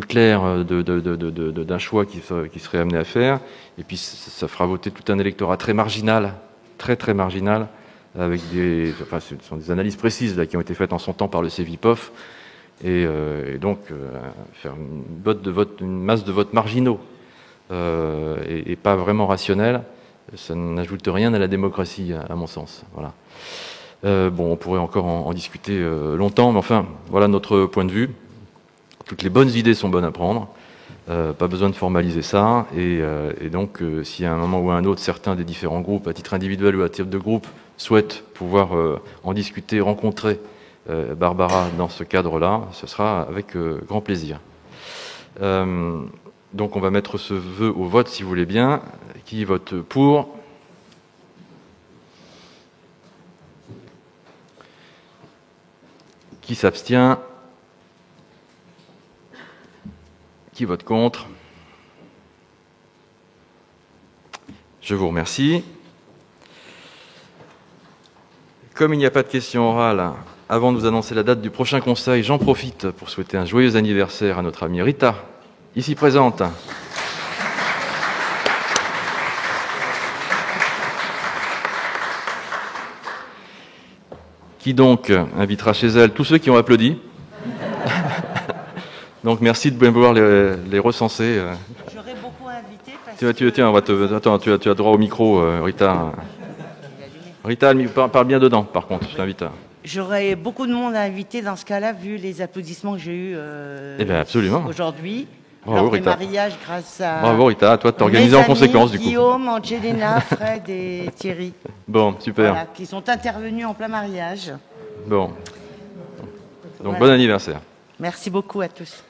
claire d'un choix qui serait amené à faire. Et puis ça fera voter tout un électorat très marginal, très marginal, avec ce sont des analyses précises là, qui ont été faites en son temps par le CEVIPOF, et donc faire une masse de votes marginaux et pas vraiment rationnels, ça n'ajoute rien à la démocratie, à mon sens. Voilà. Bon, on pourrait encore en discuter longtemps, mais enfin, voilà notre point de vue. Toutes les bonnes idées sont bonnes à prendre, pas besoin de formaliser ça, et donc si à un moment ou à un autre, certains des différents groupes, à titre individuel ou à titre de groupe, souhaitent pouvoir en discuter, rencontrer Barbara dans ce cadre-là, ce sera avec grand plaisir. Donc on va mettre ce vœu au vote, si vous voulez bien. Qui vote pour ? Qui s'abstient ? Qui vote contre ? Je vous remercie. Comme il n'y a pas de questions orales, avant de vous annoncer la date du prochain conseil, j'en profite pour souhaiter un joyeux anniversaire à notre amie Rita, ici présente. Qui donc invitera chez elle tous ceux qui ont applaudi. Donc merci de bien vouloir les recenser. J'aurais beaucoup invité. Tu as droit au micro, Rita. Rita, parle bien dedans, par contre, je t'invite. J'aurais beaucoup de monde à inviter dans ce cas-là, vu les applaudissements que j'ai eus aujourd'hui. Bravo, Rita. Mariage grâce à... Bravo, Rita. Toi, t'organises en conséquence, du coup. Guillaume, Angelina, Fred et Thierry. Bon, super. Voilà, qui sont intervenus en plein mariage. Bon. Donc, voilà. Bon anniversaire. Merci beaucoup à tous.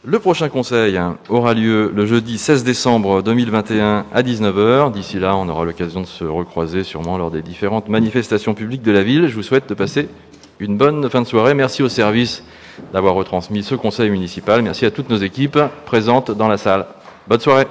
Le prochain conseil aura lieu le jeudi 16 décembre 2021 à 19h. D'ici là, on aura l'occasion de se recroiser sûrement lors des différentes manifestations publiques de la ville. Je vous souhaite de passer une bonne fin de soirée. Merci au service d'avoir retransmis ce conseil municipal. Merci à toutes nos équipes présentes dans la salle. Bonne soirée.